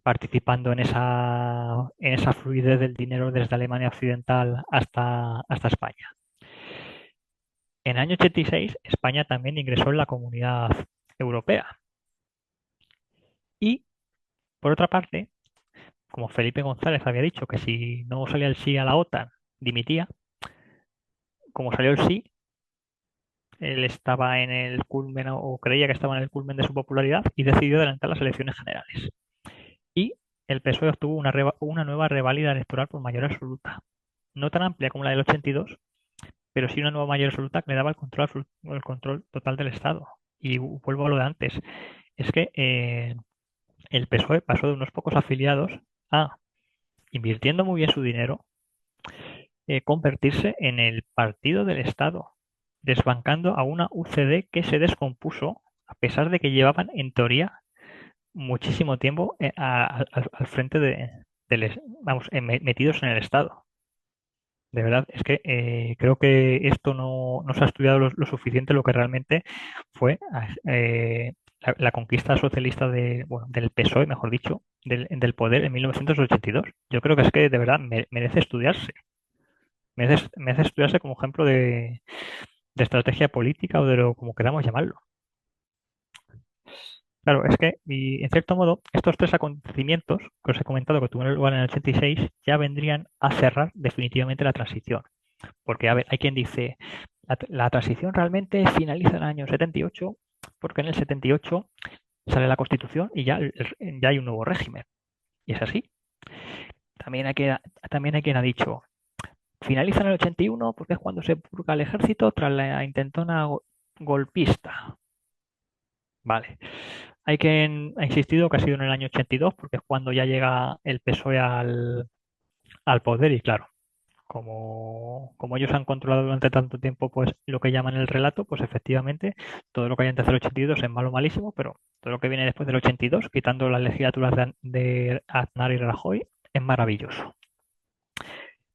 participando en esa fluidez del dinero desde Alemania Occidental hasta España. En el año 86, España también ingresó en la Comunidad Europea. Y, por otra parte, como Felipe González había dicho que si no salía el sí a la OTAN, dimitía, como salió el sí, él estaba en el culmen o creía que estaba en el culmen de su popularidad y decidió adelantar las elecciones generales. Y el PSOE obtuvo una nueva reválida electoral por mayoría absoluta. No tan amplia como la del 82, pero sí una nueva mayoría absoluta que le daba el control total del Estado. Y vuelvo a lo de antes. Es que el PSOE pasó de unos pocos afiliados a, invirtiendo muy bien su dinero, convertirse en el partido del Estado, desbancando a una UCD que se descompuso a pesar de que llevaban, en teoría, muchísimo tiempo al frente vamos, metidos en el Estado. De verdad, es que creo que esto no se ha estudiado lo suficiente lo que realmente fue la conquista socialista bueno, del PSOE, mejor dicho, del poder en 1982. Yo creo que es que de verdad merece estudiarse. Merece estudiarse como ejemplo de estrategia política o de lo como queramos llamarlo. Claro, es que, y en cierto modo, estos tres acontecimientos que os he comentado que tuvieron lugar en el 86 ya vendrían a cerrar definitivamente la transición. Porque, a ver, hay quien dice, la transición realmente finaliza en el año 78, porque en el 78 sale la Constitución y ya hay un nuevo régimen. Y es así. También también hay quien ha dicho, finaliza en el 81 porque es cuando se purga el ejército tras la intentona golpista. Vale. Hay quien ha insistido que ha sido en el año 82 porque es cuando ya llega el PSOE al poder y claro, como ellos han controlado durante tanto tiempo pues lo que llaman el relato, pues efectivamente todo lo que hay antes del 82 es malo malísimo, pero todo lo que viene después del 82, quitando las legislaturas de Aznar y Rajoy, es maravilloso.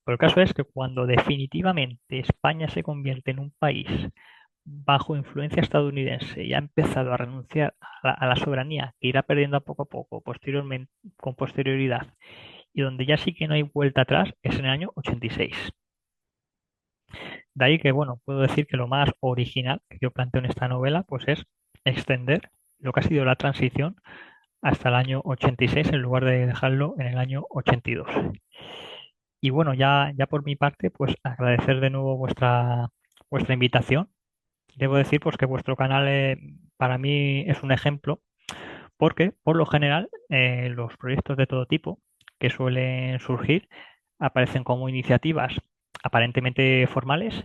Pero el caso es que cuando definitivamente España se convierte en un país bajo influencia estadounidense y ha empezado a renunciar a la soberanía que irá perdiendo a poco, posteriormente, con posterioridad, y donde ya sí que no hay vuelta atrás, es en el año 86. De ahí que, bueno, puedo decir que lo más original que yo planteo en esta novela, pues es extender lo que ha sido la transición hasta el año 86 en lugar de dejarlo en el año 82. Y bueno, ya por mi parte, pues agradecer de nuevo vuestra invitación. Debo decir pues que vuestro canal para mí es un ejemplo porque por lo general los proyectos de todo tipo que suelen surgir aparecen como iniciativas aparentemente formales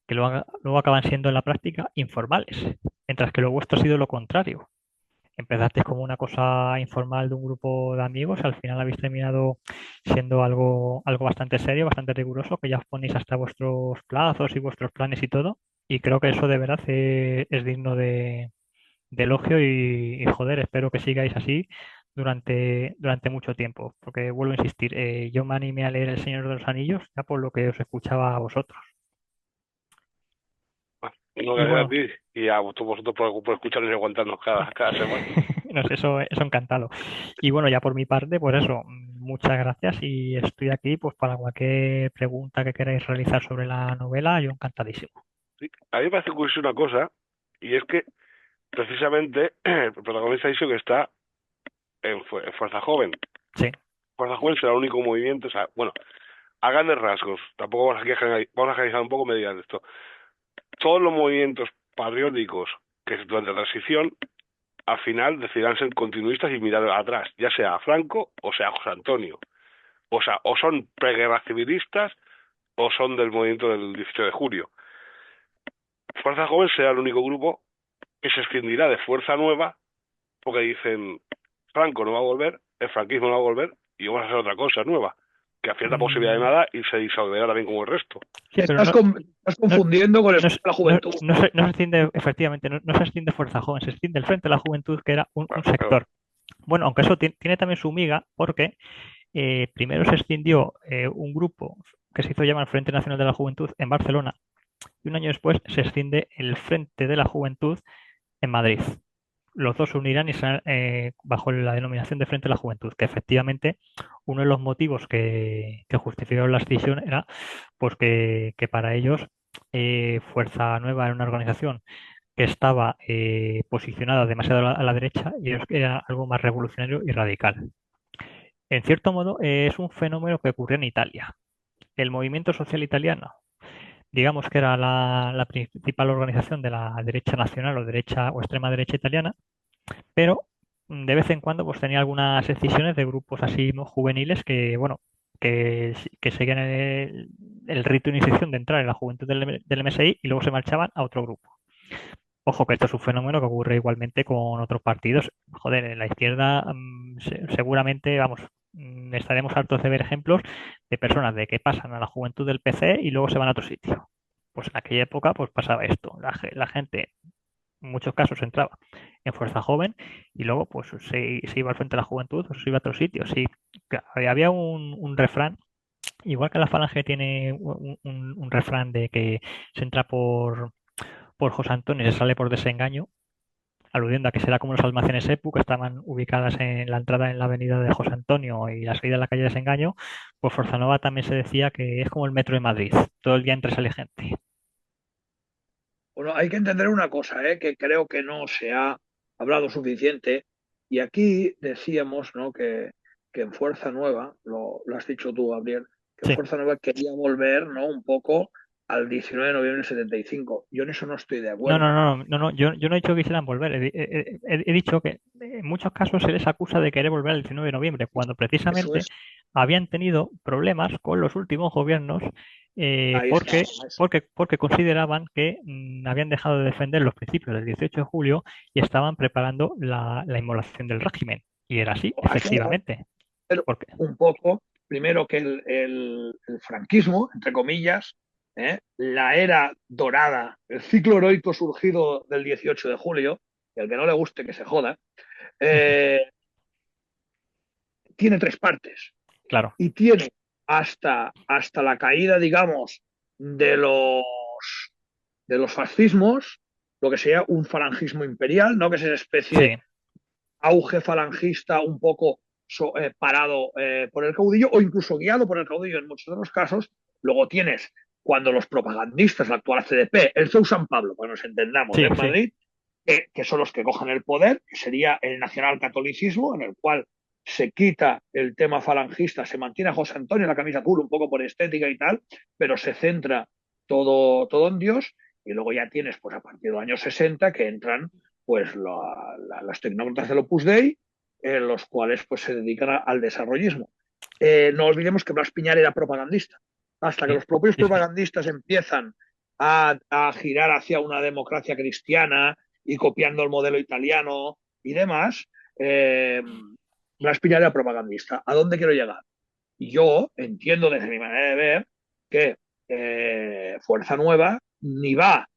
que luego acaban siendo en la práctica informales, mientras que lo vuestro ha sido lo contrario. Empezaste como una cosa informal de un grupo de amigos, al final habéis terminado siendo algo bastante serio, bastante riguroso, que ya os ponéis hasta vuestros plazos y vuestros planes y todo. Y creo que eso de verdad es digno de elogio joder, espero que sigáis así durante mucho tiempo. Porque vuelvo a insistir, yo me animé a leer El Señor de los Anillos ya por lo que os escuchaba a vosotros. No, Y gracias a bueno, ti y a vosotros por escucharnos y aguantarnos cada semana. no sé, eso encantado. Y bueno, ya por mi parte, pues eso, muchas gracias y estoy aquí pues para cualquier pregunta que queráis realizar sobre la novela, yo encantadísimo. Sí. A mí me parece curioso una cosa, y es que precisamente el protagonista dice que está en Fuerza Joven. Sí, Fuerza Joven será el único movimiento, o sea, bueno, a grandes rasgos, tampoco vamos a analizar un poco mediante esto. Todos los movimientos patrióticos que durante la transición, al final decidirán ser continuistas y mirar atrás, ya sea a Franco o sea a José Antonio. O sea, o son preguerras civilistas o son del movimiento del 18 de julio. Fuerza Joven será el único grupo que se escindirá de Fuerza Nueva porque dicen Franco no va a volver, el franquismo no va a volver y vamos a hacer otra cosa nueva, que a cierta posibilidad de Mm, nada y se disolverá también como el resto. sí, pero Estás no, confundiendo con el no, Frente de la Juventud. no se extiende, efectivamente, no se extiende Fuerza Joven, se extiende el Frente de la Juventud, que era un Bueno, claro, sector. Bueno, aunque eso tiene también su miga, porque primero se extendió un grupo que se hizo llamar Frente Nacional de la Juventud en Barcelona y un año después se extiende el Frente de la Juventud en Madrid. Los dos se unirán y serán bajo la denominación de Frente de la Juventud, que efectivamente uno de los motivos que justificaron la escisión era pues que para ellos Fuerza Nueva era una organización que estaba posicionada demasiado a la derecha y ellos era algo más revolucionario y radical. En cierto modo, es un fenómeno que ocurrió en Italia. El movimiento social italiano, digamos que era la principal organización de la derecha nacional o derecha o extrema derecha italiana, pero de vez en cuando pues tenía algunas excisiones de grupos así juveniles que, bueno, que seguían el rito de iniciación de entrar en la juventud del MSI y luego se marchaban a otro grupo. Ojo que esto es un fenómeno que ocurre igualmente con otros partidos. Joder, en la izquierda seguramente, vamos, estaremos hartos de ver ejemplos de personas de que pasan a la juventud del PC y luego se van a otro sitio. Pues en aquella época pues pasaba esto. La gente en muchos casos entraba en Fuerza Joven y luego pues se iba al frente de la juventud o se iba a otro sitio. Sí, había un refrán igual que la Falange tiene un refrán de que se entra por José Antonio y se sale por desengaño, aludiendo a que será como los almacenes EPU que estaban ubicadas en la entrada en la avenida de José Antonio y la salida en la calle Desengaño, pues Forzanova también se decía que es como el metro de Madrid, todo el día entra y sale gente. Bueno, hay que entender una cosa, que creo que no se ha hablado suficiente. Y aquí decíamos, ¿no? que en Fuerza Nueva, lo has dicho tú, Gabriel, que Sí. Fuerza Nueva quería volver, ¿no? Un poco al 19 de noviembre del 75. Yo en eso no estoy de No, no, acuerdo. no, no, no, yo no he dicho que quisieran volver. He dicho que en muchos casos se les acusa de querer volver el 19 de noviembre, cuando Eso precisamente es, habían tenido problemas con los últimos gobiernos ahí está. porque consideraban que habían dejado de defender los principios del 18 de julio y estaban preparando la inmolación del régimen. Y era así, Hay que efectivamente. ver Porque, un poco, primero que el franquismo, entre comillas, la era dorada, el ciclo heroico surgido del 18 de julio, y al que no le guste que se joda, eh, tiene tres partes claro, y tiene hasta la caída, digamos, de los fascismos, lo que sea un falangismo imperial, ¿no? Que es esa especie sí, auge falangista un poco parado por el caudillo o incluso guiado por el caudillo en muchos de los casos. Luego tienes cuando los propagandistas, la actual CDP, el CEU San Pablo, para que nos entendamos, sí, en sí, Madrid, que son los que cojan el poder, que sería el nacionalcatolicismo, en el cual se quita el tema falangista, se mantiene a José Antonio en la camisa azul un poco por estética y tal, pero se centra todo en Dios, y luego ya tienes, pues a partir de los años 60, que entran pues las tecnócratas del Opus Dei, los cuales pues se dedican al desarrollismo. No olvidemos que Blas Piñar era propagandista. Hasta que sí, los propios sí, sí. propagandistas empiezan a girar hacia una democracia cristiana y copiando el modelo italiano y demás, Blas Piñar era propagandista. ¿A dónde quiero llegar? Yo entiendo desde mi manera de ver que Fuerza Nueva ni va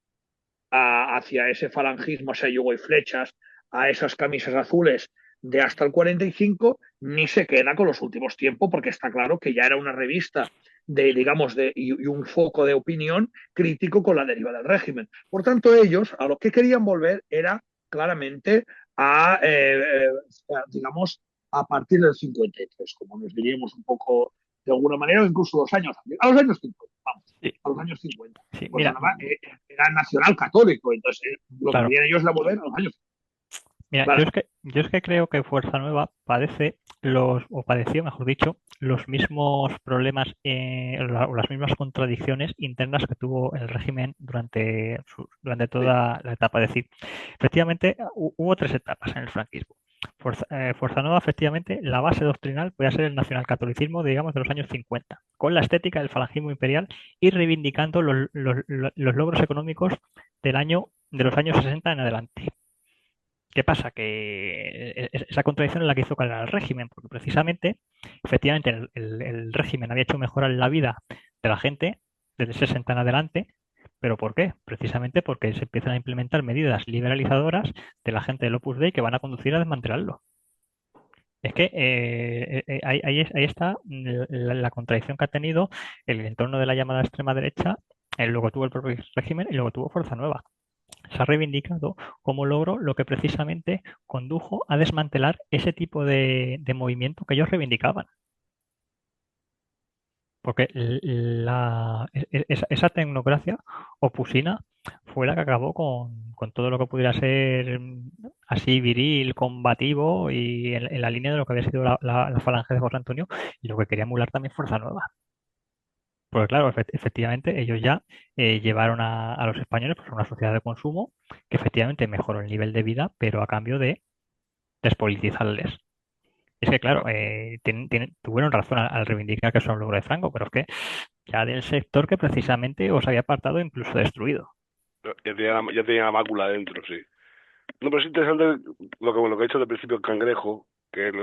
hacia ese falangismo, ese yugo y flechas, a esas camisas azules de hasta el 45, ni se queda con los últimos tiempos, porque está claro que ya era una revista digamos, y un foco de opinión crítico con la deriva del régimen. Por tanto, ellos a lo que querían volver era claramente digamos, a partir del 53, como nos diríamos un poco de alguna manera, o incluso a los años 50, vamos, Sí, a los años 50. sí, Pues mira, nada, era nacional católico, entonces lo que claro. querían ellos era volver a los años. Mira, Claro, yo es que creo que Fuerza Nueva padece o padeció, mejor dicho, los mismos problemas o las mismas contradicciones internas que tuvo el régimen durante sí, toda la etapa. Es decir, efectivamente hubo tres etapas en el franquismo. Fuerza Nueva, efectivamente, la base doctrinal podía ser el nacionalcatolicismo, digamos, de los años 50, con la estética del falangismo imperial y reivindicando los logros económicos de los años 60 en adelante. ¿Qué pasa? Que esa contradicción es la que hizo caer al régimen, porque precisamente, efectivamente, el régimen había hecho mejorar la vida de la gente desde 60 en adelante, pero ¿por qué? Precisamente porque se empiezan a implementar medidas liberalizadoras de la gente del Opus Dei que van a conducir a desmantelarlo. Es que ahí está la contradicción que ha tenido el entorno de la llamada extrema derecha, luego tuvo el propio régimen y luego tuvo Fuerza Nueva. Se ha reivindicado como logro lo que precisamente condujo a desmantelar ese tipo de movimiento que ellos reivindicaban. Porque esa tecnocracia opusina fue la que acabó con todo lo que pudiera ser así viril, combativo y en la línea de lo que había sido la falange de José Antonio y lo que quería emular también Fuerza Nueva. Porque claro, efectivamente ellos ya llevaron a los españoles pues, a una sociedad de consumo que efectivamente mejoró el nivel de vida, pero a cambio de despolitizarles. Es que claro, tuvieron razón al reivindicar que eso es un logro de Franco, pero es que ya del sector que precisamente os había apartado e incluso destruido. ya tenía la mácula dentro, sí. No, pero es interesante lo que he hecho del principio el Cangrejo, que es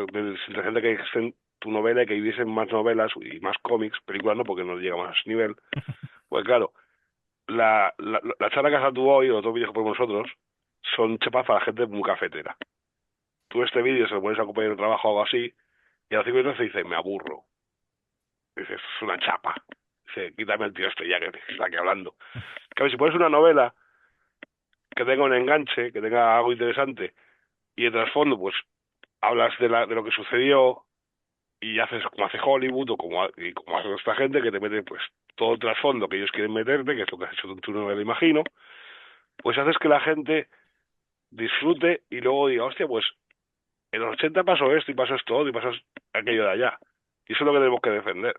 interesante que existen tu novela y que hubiesen más novelas y más cómics, películas no, porque no llegamos a ese nivel. Pues claro, la charla que has dado tú hoy, o otros vídeos que ponemos nosotros, son chepas para la gente muy cafetera. Tú este vídeo se lo pones a compañero de trabajo o algo así, y a los 5 minutos te dice, me aburro. Dices, esto es una chapa. Dice, quítame el tío este ya que está aquí hablando. Claro, si pones una novela que tenga un enganche, que tenga algo interesante, y de trasfondo, pues hablas de lo que sucedió y haces como hace Hollywood o y como hace esta gente que te mete pues todo el trasfondo que ellos quieren meterte, que es lo que has hecho tú novela, imagino, pues haces que la gente disfrute y luego diga, hostia, pues en los 80 pasó esto y pasó esto otro y pasó aquello de allá. Y eso es lo que tenemos que defender.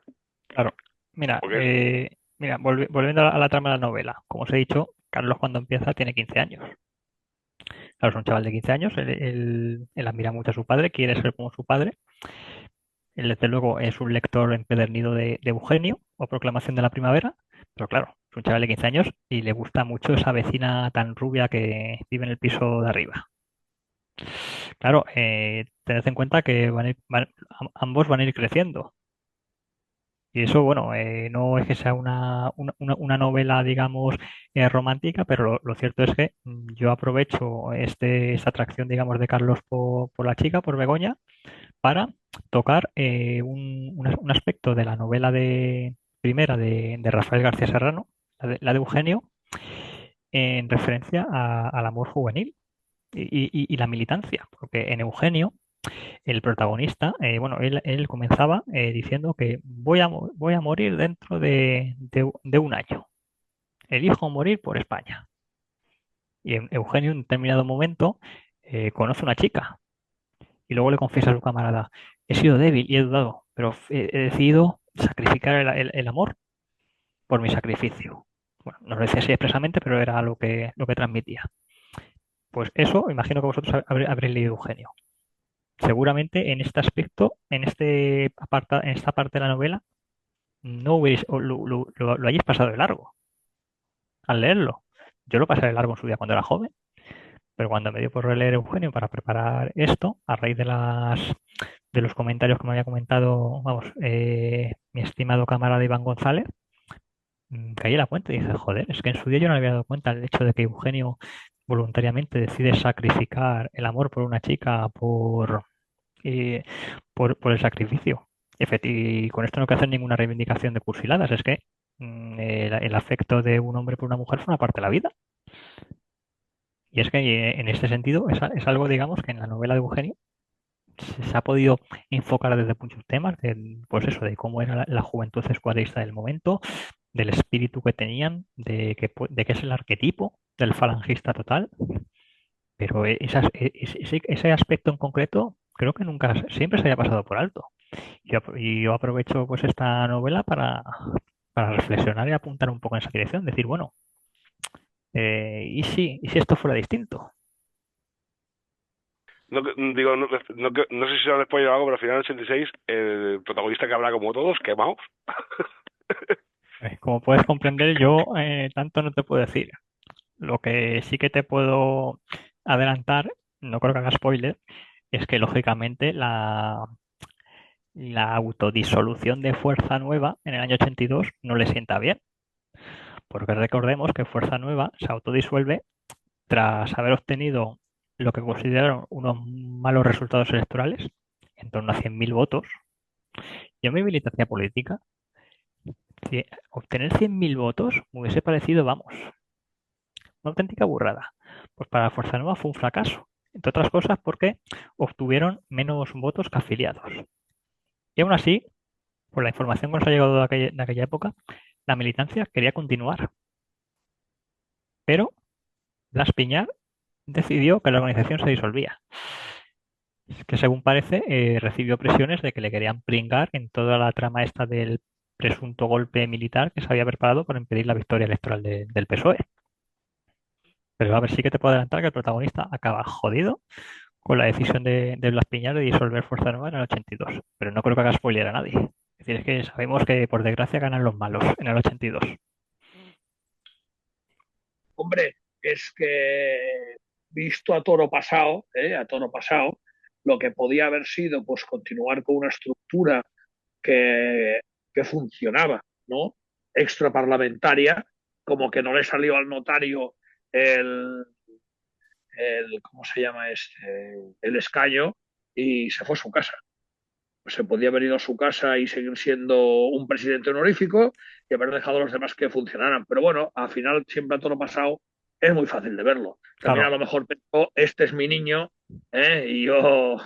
Claro. Mira, Porque es, volviendo a la trama de la novela, como os he dicho, Carlos cuando empieza tiene 15 años. Claro, es un chaval de 15 años, él admira mucho a su padre, quiere ser como su padre. Él, desde luego, es un lector empedernido de Eugenio o Proclamación de la Primavera, pero claro, es un chaval de 15 años y le gusta mucho esa vecina tan rubia que vive en el piso de arriba. Claro, tened en cuenta que ambos van a ir creciendo. Y eso, bueno, no es que sea una novela, digamos, romántica, pero lo cierto es que yo aprovecho esta atracción, digamos, de Carlos por la chica, por Begoña, para tocar un aspecto de la novela primera de Rafael García Serrano, la de Eugenio, en referencia al amor juvenil y la militancia, porque en Eugenio el protagonista, bueno, él comenzaba diciendo que voy a morir dentro de un año. Elijo morir por España. Y Eugenio, en determinado momento, conoce una chica y luego le confiesa a su camarada, he sido débil y he dudado, pero he decidido sacrificar el amor por mi sacrificio. Bueno, no lo decía así expresamente, pero era lo que transmitía. Pues eso, imagino que vosotros habréis leído Eugenio. Seguramente en este aspecto, en esta parte de la novela, no hubierais, o lo hayáis pasado de largo al leerlo. Yo lo pasé de largo en su día cuando era joven, pero cuando me dio por releer Eugenio para preparar esto, a raíz de los comentarios que me había comentado, vamos, mi estimado camarada Iván González, caí en la cuenta y dije, joder, es que en su día yo no me había dado cuenta del hecho de que Eugenio voluntariamente decide sacrificar el amor por una chica eh, por el sacrificio. Y con esto no hay que hacer ninguna reivindicación de cursiladas, es que el afecto de un hombre por una mujer fue una parte de la vida. Y es que en este sentido es algo, digamos, que en la novela de Eugenio se ha podido enfocar desde muchos temas, pues eso, de cómo era la juventud escuadrista del momento, del espíritu que tenían, de que es el arquetipo del falangista total, pero ese aspecto en concreto creo que nunca, siempre se haya pasado por alto. Y yo aprovecho pues esta novela para reflexionar y apuntar un poco en esa dirección, decir, bueno, ¿y si esto fuera distinto? no, digo, no sé si será un spoiler o algo, pero al final del 86, el protagonista que habrá como todos, quemados. Como puedes comprender, yo tanto no te puedo decir. Lo que sí que te puedo adelantar, no creo que haga spoiler, es que lógicamente la autodisolución de Fuerza Nueva en el año 82 no le sienta bien, porque recordemos que Fuerza Nueva se autodisuelve tras haber obtenido lo que consideraron unos malos resultados electorales, en torno a 100.000 votos. Yo en mi militancia política, obtener 100.000 votos me hubiese parecido, vamos, una auténtica burrada. Pues para Fuerza Nueva fue un fracaso, entre otras cosas porque obtuvieron menos votos que afiliados. Y aún así, por la información que nos ha llegado de aquella época, la militancia quería continuar, pero Blas Piñar decidió que la organización se disolvía. Que según parece, recibió presiones de que le querían pringar en toda la trama esta del presunto golpe militar que se había preparado para impedir la victoria electoral del PSOE. Pero a ver, sí que te puedo adelantar que el protagonista acaba jodido con la decisión de Blas Piñar de disolver Fuerza Nueva en el 82. Pero no creo que haga spoiler a nadie. Es decir, es que sabemos que por desgracia ganan los malos en el 82. Hombre, es que visto a toro pasado, lo que podía haber sido pues continuar con una estructura que, que funcionaba, ¿no? Extraparlamentaria, como que no le salió al notario el, ¿cómo se llama este? El escaño y se fue a su casa. se podía haber ido a su casa y seguir siendo un presidente honorífico y haber dejado a los demás que funcionaran. Pero bueno, al final, siempre a todo lo pasado, es muy fácil de verlo. También a Claro, lo mejor pensó, este es mi niño, y yo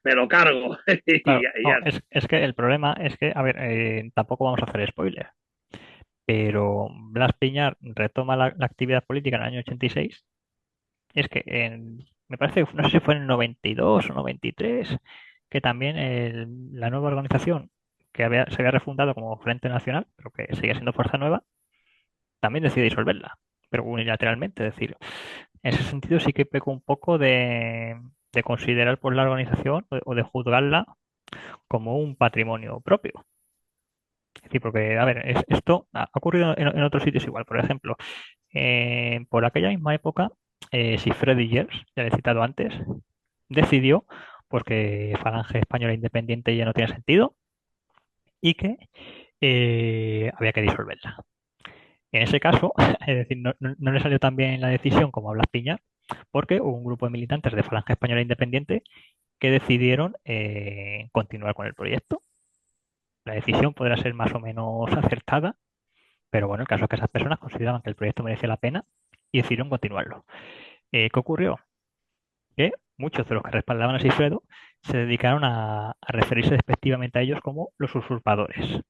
me lo cargo. claro. Y No, ya. es que el problema es que, a ver, tampoco vamos a hacer spoiler, pero Blas Piñar retoma la actividad política en el año 86. Es que me parece, no sé si fue en el 92 o 93, que también la nueva organización se había refundado como Frente Nacional, pero que seguía siendo Fuerza Nueva, también decide disolverla, pero unilateralmente. Es decir, en ese sentido sí que pecó un poco de considerar por la organización o de juzgarla como un patrimonio propio. Es decir, porque, a ver, esto ha ocurrido en otros sitios igual. Por ejemplo, por aquella misma época, Sigfred Gers, ya le he citado antes, decidió pues que Falange Española Independiente ya no tiene sentido y que había que disolverla. En ese caso, es decir, no le salió tan bien la decisión como a Blas Piñar, porque hubo un grupo de militantes de Falange Española Independiente que decidieron continuar con el proyecto. La decisión podrá ser más o menos acertada, pero bueno, el caso es que esas personas consideraban que el proyecto merecía la pena y decidieron continuarlo. ¿Qué ocurrió? Que muchos de los que respaldaban a Sigfredo se dedicaron a referirse despectivamente a ellos como los usurpadores.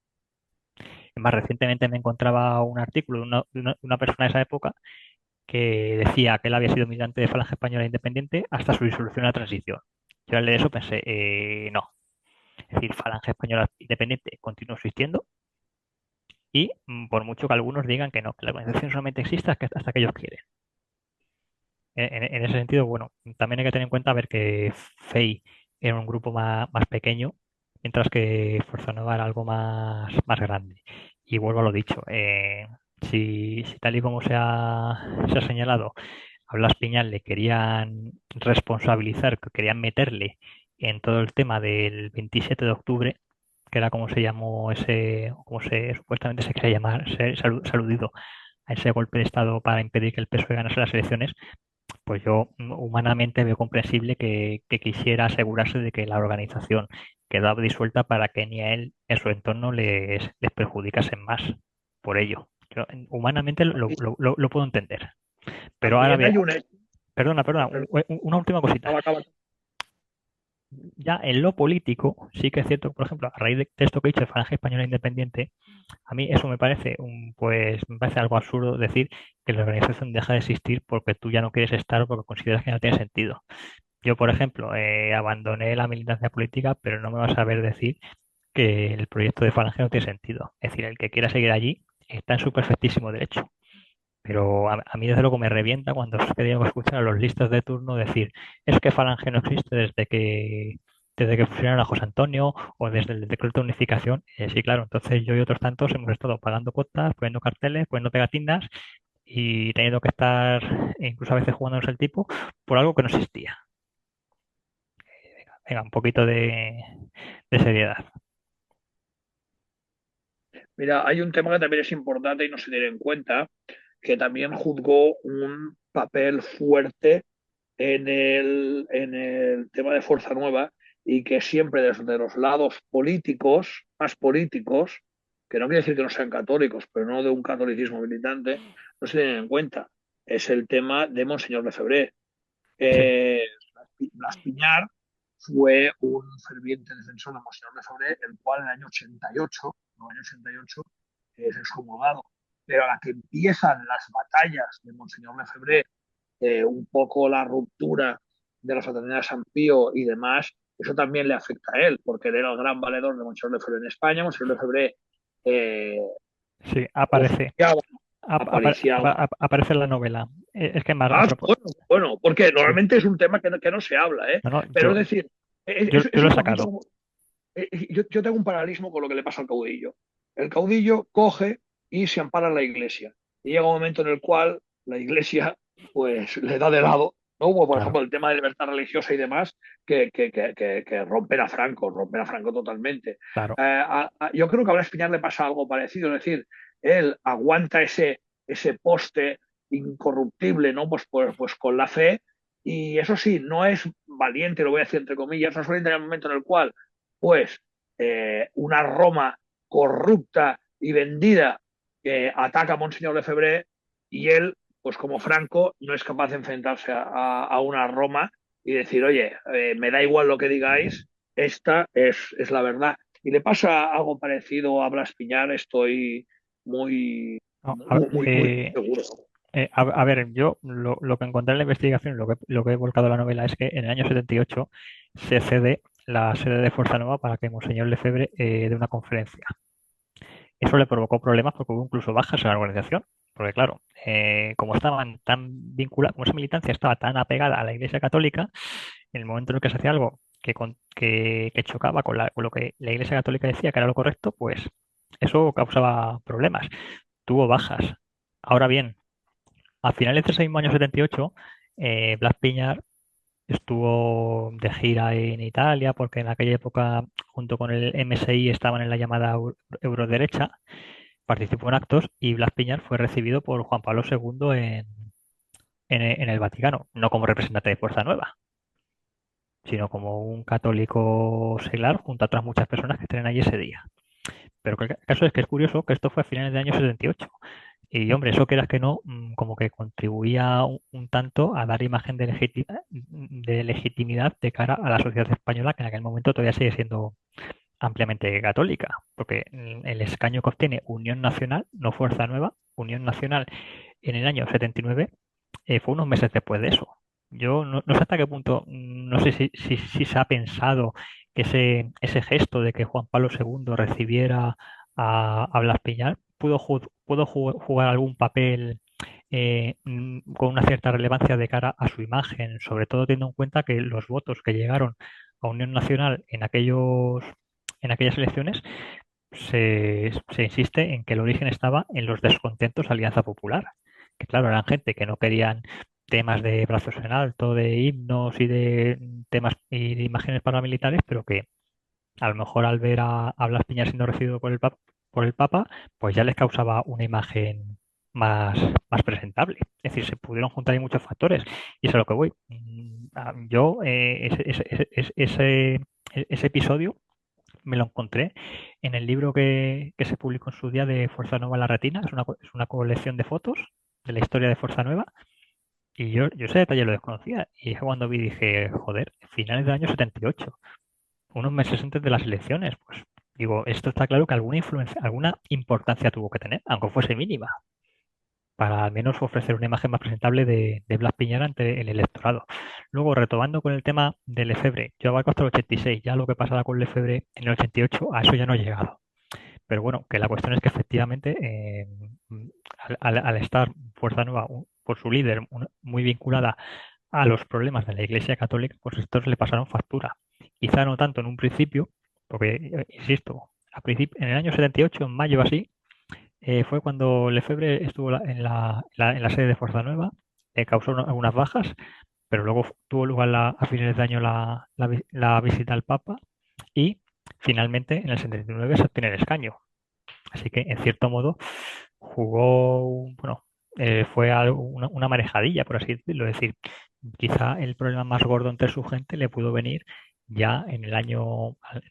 Más recientemente me encontraba un artículo de una persona de esa época que decía que él había sido militante de Falange Española Independiente hasta su disolución a la transición. Yo al leer eso pensé, no. Es decir, Falange Española Independiente continúa existiendo y por mucho que algunos digan que no, que la organización solamente existe hasta que ellos quieren. En ese sentido, bueno, también hay que tener en cuenta ver que FEI era un grupo más pequeño, mientras que Fuerza Nueva era algo más grande. Y vuelvo a lo dicho, si tal y como se ha señalado, a Blas Piñal le querían responsabilizar, que querían meterle en todo el tema del 27 de octubre, que era como se llamó como se supuestamente se quería llamar, aludido a ese golpe de Estado para impedir que el PSOE ganase las elecciones, pues yo humanamente veo comprensible que quisiera asegurarse de que la organización quedaba disuelta para que ni a él ni a su entorno les perjudicasen más por ello. Humanamente lo puedo entender. Pero ahora También bien, hay un hecho. perdona, una última cosita. Acaba, acaba. Ya en lo político, sí que es cierto, por ejemplo, a raíz de esto que he dicho de Falange Española Independiente, a mí eso me parece me parece algo absurdo decir que la organización deja de existir porque tú ya no quieres estar o porque consideras que no tiene sentido. Yo, por ejemplo, abandoné la militancia política, pero no me vas a ver decir que el proyecto de Falange no tiene sentido. Es decir, el que quiera seguir allí está en su perfectísimo derecho. Pero a mí, desde luego, me revienta cuando es que tengo que escuchar a los listos de turno decir, es que Falange no existe desde que fusionaron a José Antonio o desde el decreto de unificación. Sí, claro, entonces yo y otros tantos hemos estado pagando cuotas, poniendo carteles, poniendo pegatinas y teniendo que estar incluso a veces jugándonos el tipo por algo que no existía. Venga, un poquito de seriedad. Mira, hay un tema que también es importante y no se tiene en cuenta, que también juzgó un papel fuerte en el tema de Fuerza Nueva y que siempre desde los lados políticos, más políticos, que no quiere decir que no sean católicos, pero no de un catolicismo militante, no se tienen en cuenta. Es el tema de Monseñor Lefebvre. Sí, Eh, Blas Piñar fue un ferviente defensor de Monseñor Lefebvre, el cual en el año 88, no, el año 88 es excomulgado. Pero a la que empiezan las batallas de Monseñor Lefebvre, un poco la ruptura de la fraternidad de San Pío y demás, eso también le afecta a él, porque él era el gran valedor de Monseñor Lefebvre en España. Monseñor Lefebvre eh, sí, aparece. oficiaba, apariciaba. Aparece en la novela. Es que más Ah, bueno, bueno, porque sí. normalmente es un tema que no se habla, ¿eh? No, no, Pero es decir, yo es lo un he poquito sacado. como, yo tengo un paralelismo con lo que le pasa al caudillo. El caudillo coge y se ampara en la iglesia. Y llega un momento en el cual la iglesia pues le da de lado. ¿No? Como por Claro, ejemplo el tema de libertad religiosa y demás, que rompen a Franco totalmente. claro. Yo creo que a Blas Piñar le pasa algo parecido, es decir, él aguanta ese poste incorruptible, ¿no? Pues con la fe, y eso sí, no es valiente, lo voy a decir entre comillas, no es valiente en el momento en el cual después una Roma corrupta y vendida que ataca a Monseñor Lefebvre y él, pues como Franco, no es capaz de enfrentarse a una Roma y decir, oye, me da igual lo que digáis, esta es la verdad. Y le pasa algo parecido a Blas Piñar, estoy muy, No, muy seguro. a ver, yo lo que encontré en la investigación, lo que he volcado a la novela es que en el año 78 se cede la sede de Fuerza Nueva para que Monseñor Lefebvre dé una conferencia. Eso le provocó problemas porque hubo incluso bajas en la organización. Porque claro, como estaban tan vinculados, como esa militancia estaba tan apegada a la Iglesia Católica, en el momento en el que se hacía algo que chocaba con lo que la Iglesia Católica decía que era lo correcto, pues eso causaba problemas. Tuvo bajas. Ahora bien, a finales de ese mismo año 78, Blas Piñar estuvo de gira en Italia porque en aquella época, junto con el MSI, estaban en la llamada Euroderecha. Participó en actos y Blas Piñar fue recibido por Juan Pablo II en el Vaticano, no como representante de Fuerza Nueva, sino como un católico seglar junto a otras muchas personas que estén allí ese día. Pero el caso es que es curioso que esto fue a finales del año 78. Y hombre, eso quieras que no, como que contribuía un tanto a dar imagen de legitimidad de cara a la sociedad española, que en aquel momento todavía sigue siendo ampliamente católica, porque el escaño que obtiene Unión Nacional, no Fuerza Nueva, Unión Nacional en el año 79, fue unos meses después de eso. Yo no sé hasta qué punto, no sé si se ha pensado que ese gesto de que Juan Pablo II recibiera a Blas Piñar pudo jugar algún papel con una cierta relevancia de cara a su imagen, sobre todo teniendo en cuenta que los votos que llegaron a Unión Nacional en aquellas elecciones se insiste en que el origen estaba en los descontentos de Alianza Popular, que claro, eran gente que no querían temas de brazos en alto, de himnos y de temas y de imágenes paramilitares, pero que a lo mejor al ver a Blas Piñar siendo recibido por el Papa, pues ya les causaba una imagen más presentable. Es decir, se pudieron juntar ahí muchos factores y es a lo que voy. Yo, ese episodio me lo encontré en el libro que se publicó en su día de Fuerza Nueva en la Retina. Es una colección de fotos de la historia de Fuerza Nueva. Y yo ese detalle lo desconocía. Y cuando vi dije, joder, finales del año 78, unos meses antes de las elecciones. Pues digo, esto está claro que alguna influencia, alguna importancia tuvo que tener, aunque fuese mínima, para al menos ofrecer una imagen más presentable de Blas Piñar ante el electorado. Luego, retomando con el tema de Lefebvre, yo abarco hasta el 86, ya lo que pasaba con Lefebvre en el 88, a eso ya no he llegado. Pero bueno, que la cuestión es que efectivamente, al estar Fuerza Nueva por su líder muy vinculada a los problemas de la Iglesia Católica, pues estos le pasaron factura. Quizá no tanto en un principio, porque, insisto, en el año 78, en mayo así, fue cuando Lefebvre estuvo en la sede de Fuerza Nueva, causó algunas bajas, pero luego tuvo lugar a finales de año la visita al Papa y finalmente en el 79 se obtiene el escaño. Así que, en cierto modo, bueno, fue una marejadilla, por así decirlo. Es decir, quizá el problema más gordo entre su gente le pudo venir ya en en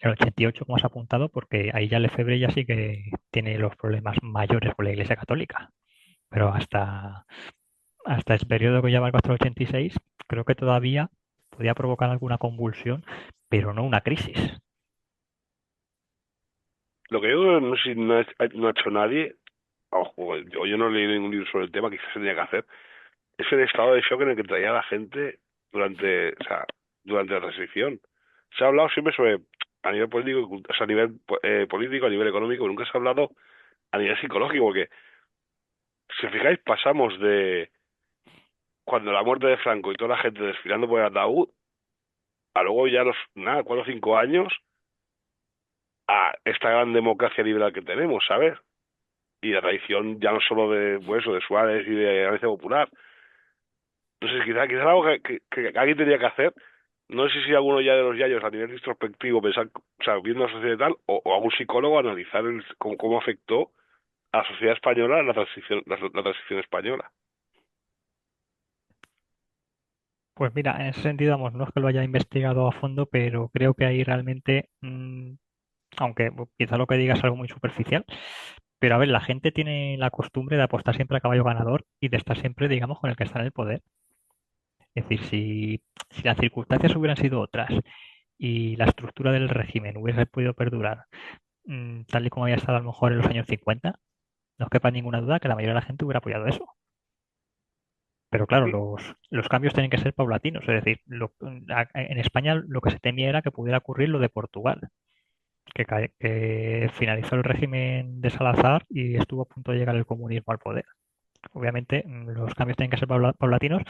el 88, como has apuntado, porque ahí ya Lefebvre ya sí que tiene los problemas mayores con la Iglesia Católica. Pero hasta ese periodo que ya va hasta el 86, creo que todavía podía provocar alguna convulsión, pero no una crisis. Lo que yo no sé si no ha hecho nadie, ojo, o yo no he leído ningún libro sobre el tema, quizás se tenía que hacer, es el estado de shock en el que traía la gente durante la transición. Se ha hablado siempre sobre, a nivel político, o sea, a nivel político, a nivel económico, nunca se ha hablado a nivel psicológico, porque si os fijáis, pasamos de cuando la muerte de Franco y toda la gente desfilando por el ataúd, a luego ya nada, 4 o 5 años, a esta gran democracia liberal que tenemos, ¿sabes? Y la tradición ya no solo pues, de Suárez y de Alianza Popular. No sé, quizás algo que alguien tendría que hacer. No sé si alguno ya de los yayos a nivel introspectivo, pensar, o sea, viendo la sociedad y tal, o algún psicólogo analizar cómo afectó a la sociedad española la transición española. Pues mira, en ese sentido, vamos, no es que lo haya investigado a fondo, pero creo que ahí realmente aunque quizá lo que diga es algo muy superficial, pero a ver, la gente tiene la costumbre de apostar siempre a caballo ganador y de estar siempre, digamos, con el que está en el poder. Es decir, si las circunstancias hubieran sido otras y la estructura del régimen hubiese podido perdurar tal y como había estado a lo mejor en los años 50, no quepa ninguna duda que la mayoría de la gente hubiera apoyado eso. Pero claro, Sí, los cambios tienen que ser paulatinos. Es decir, en España lo que se temía era que pudiera ocurrir lo de Portugal, que finalizó el régimen de Salazar y estuvo a punto de llegar el comunismo al poder. Obviamente, los cambios tienen que ser paulatinos,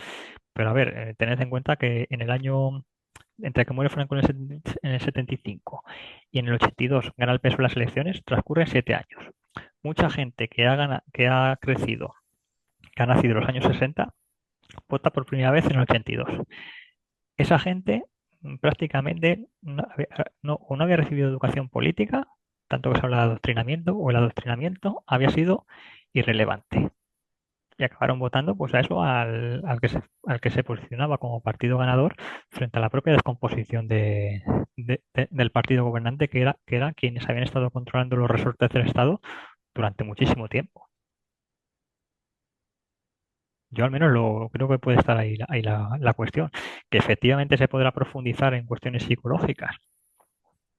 pero a ver, tened en cuenta que en el año, entre que muere Franco en el 75 y en el 82 gana el PSOE las elecciones, transcurren 7 años. Mucha gente que ha crecido, que ha nacido en los años 60, vota por primera vez en el 82. Esa gente prácticamente o no había recibido educación política, tanto que se habla de adoctrinamiento, o el adoctrinamiento había sido irrelevante. Y acabaron votando pues a eso al que se posicionaba como partido ganador frente a la propia descomposición del partido gobernante que era quienes habían estado controlando los resortes del Estado durante muchísimo tiempo. Yo al menos lo creo que puede estar ahí la cuestión, que efectivamente se podrá profundizar en cuestiones psicológicas.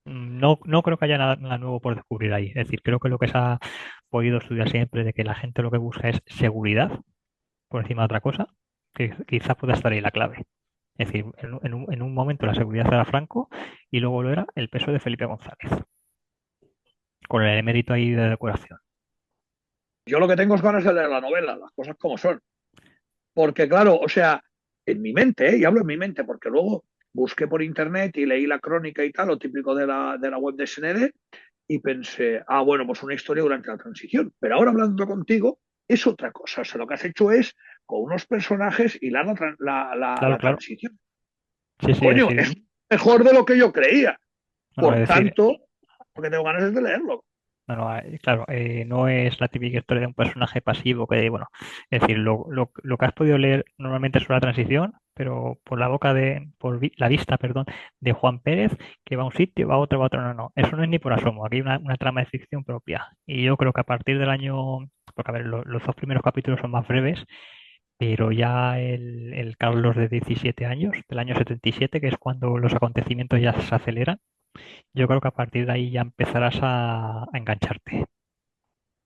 No creo que haya nada nuevo por descubrir ahí. Es decir, creo que lo que se ha podido estudiar siempre de que la gente lo que busca es seguridad por encima de otra cosa, que quizá pueda estar ahí la clave. Es decir, en un momento la seguridad era Franco y luego lo era el peso de Felipe González, con el emérito ahí de decoración. Yo lo que tengo es ganas de leer la novela, las cosas como son. Porque claro, o sea, en mi mente, y hablo en mi mente, porque luego busqué por internet y leí la crónica y tal, lo típico de la web de SND, y pensé, ah, bueno, pues una historia durante la transición. Pero ahora hablando contigo, es otra cosa. O sea, lo que has hecho es, con unos personajes, hilar Claro, la claro. transición. Sí, sí, es Coño, decir, es mejor de lo que yo creía. no, es Por decir, tanto, porque tengo ganas de leerlo. no, claro, no es la típica historia de un personaje pasivo que, bueno, es decir, lo que has podido leer normalmente es una transición, pero por la boca la vista, perdón, de Juan Pérez, que va a un sitio, va a otro, va a otro, no, no, eso no es ni por asomo, aquí hay una trama de ficción propia. Y yo creo que a partir del año, porque a ver, los dos primeros capítulos son más breves, pero ya el Carlos de 17 años, del año 77, que es cuando los acontecimientos ya se aceleran, yo creo que a partir de ahí ya empezarás a engancharte.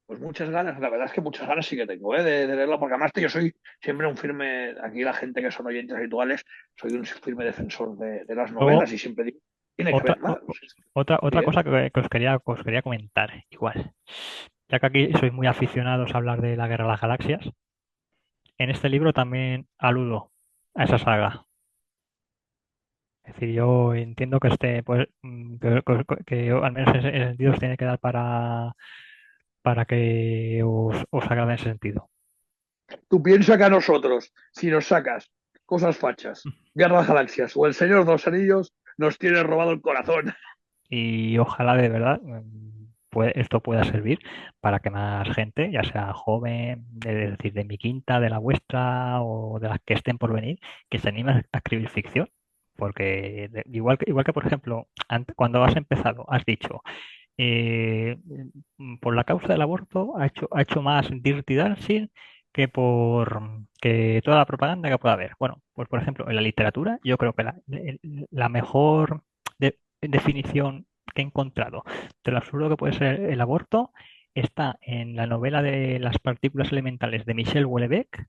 Pues muchas ganas, la verdad es que muchas ganas sí que tengo, de leerlo, porque además yo soy siempre un firme, aquí la gente que son oyentes habituales, soy un firme defensor de las Luego, novelas y siempre digo, tiene que otra, haber más. Pues, otra bien. cosa que os quería comentar, igual, ya que aquí sois muy aficionados a hablar de la Guerra de las Galaxias, en este libro también aludo a esa saga. Es decir, yo entiendo que pues, que al menos ese sentido os tiene que dar para que os agrade en ese sentido. Tú piensas que a nosotros, si nos sacas cosas fachas, Guerra de las Galaxias o El Señor de los Anillos, nos tiene robado el corazón. Y ojalá de verdad esto pueda servir para que más gente, ya sea joven, es decir, de mi quinta, de la vuestra o de las que estén por venir, que se animen a escribir ficción. Porque igual que, por ejemplo, cuando has empezado, has dicho, eh, por la causa del aborto ha hecho más Dirty Dancing que toda la propaganda que pueda haber. Bueno, pues por ejemplo, en la literatura, yo creo que la mejor definición que he encontrado de lo absurdo que puede ser el aborto está en la novela de las partículas elementales de Michel Houellebecq,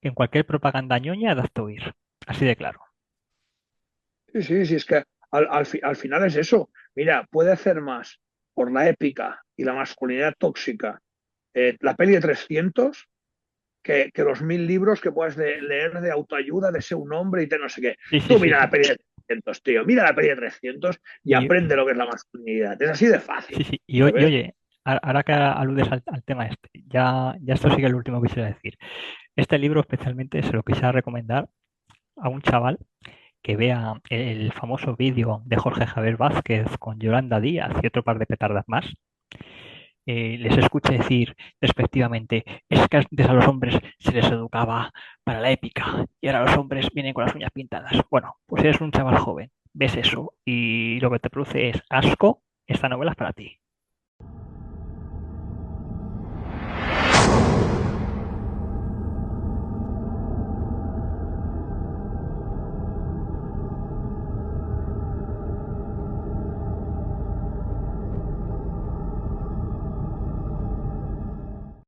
en cualquier propaganda ñoña de oír. Así de claro. Sí, sí, sí, es que al final es eso. Mira, puede hacer más por la épica y la masculinidad tóxica la peli de 300 que los 1000 libros que puedas leer de autoayuda, de ser un hombre y de no sé qué. Sí, sí, Tú sí, mira sí. la peli de 300, tío, mira la peli de 300 y Y, aprende lo que es la masculinidad. Es así de fácil, sí, sí. Y ¿sabes? oye, ahora que aludes al tema este, ya esto sigue el último que quisiera decir. Este libro especialmente se lo quisiera recomendar a un chaval que vea el famoso vídeo de Jorge Javier Vázquez con Yolanda Díaz y otro par de petardas más, les escuche decir respectivamente, es que antes a los hombres se les educaba para la épica y ahora los hombres vienen con las uñas pintadas. Bueno, pues eres un chaval joven, ves eso y lo que te produce es asco, esta novela es para ti.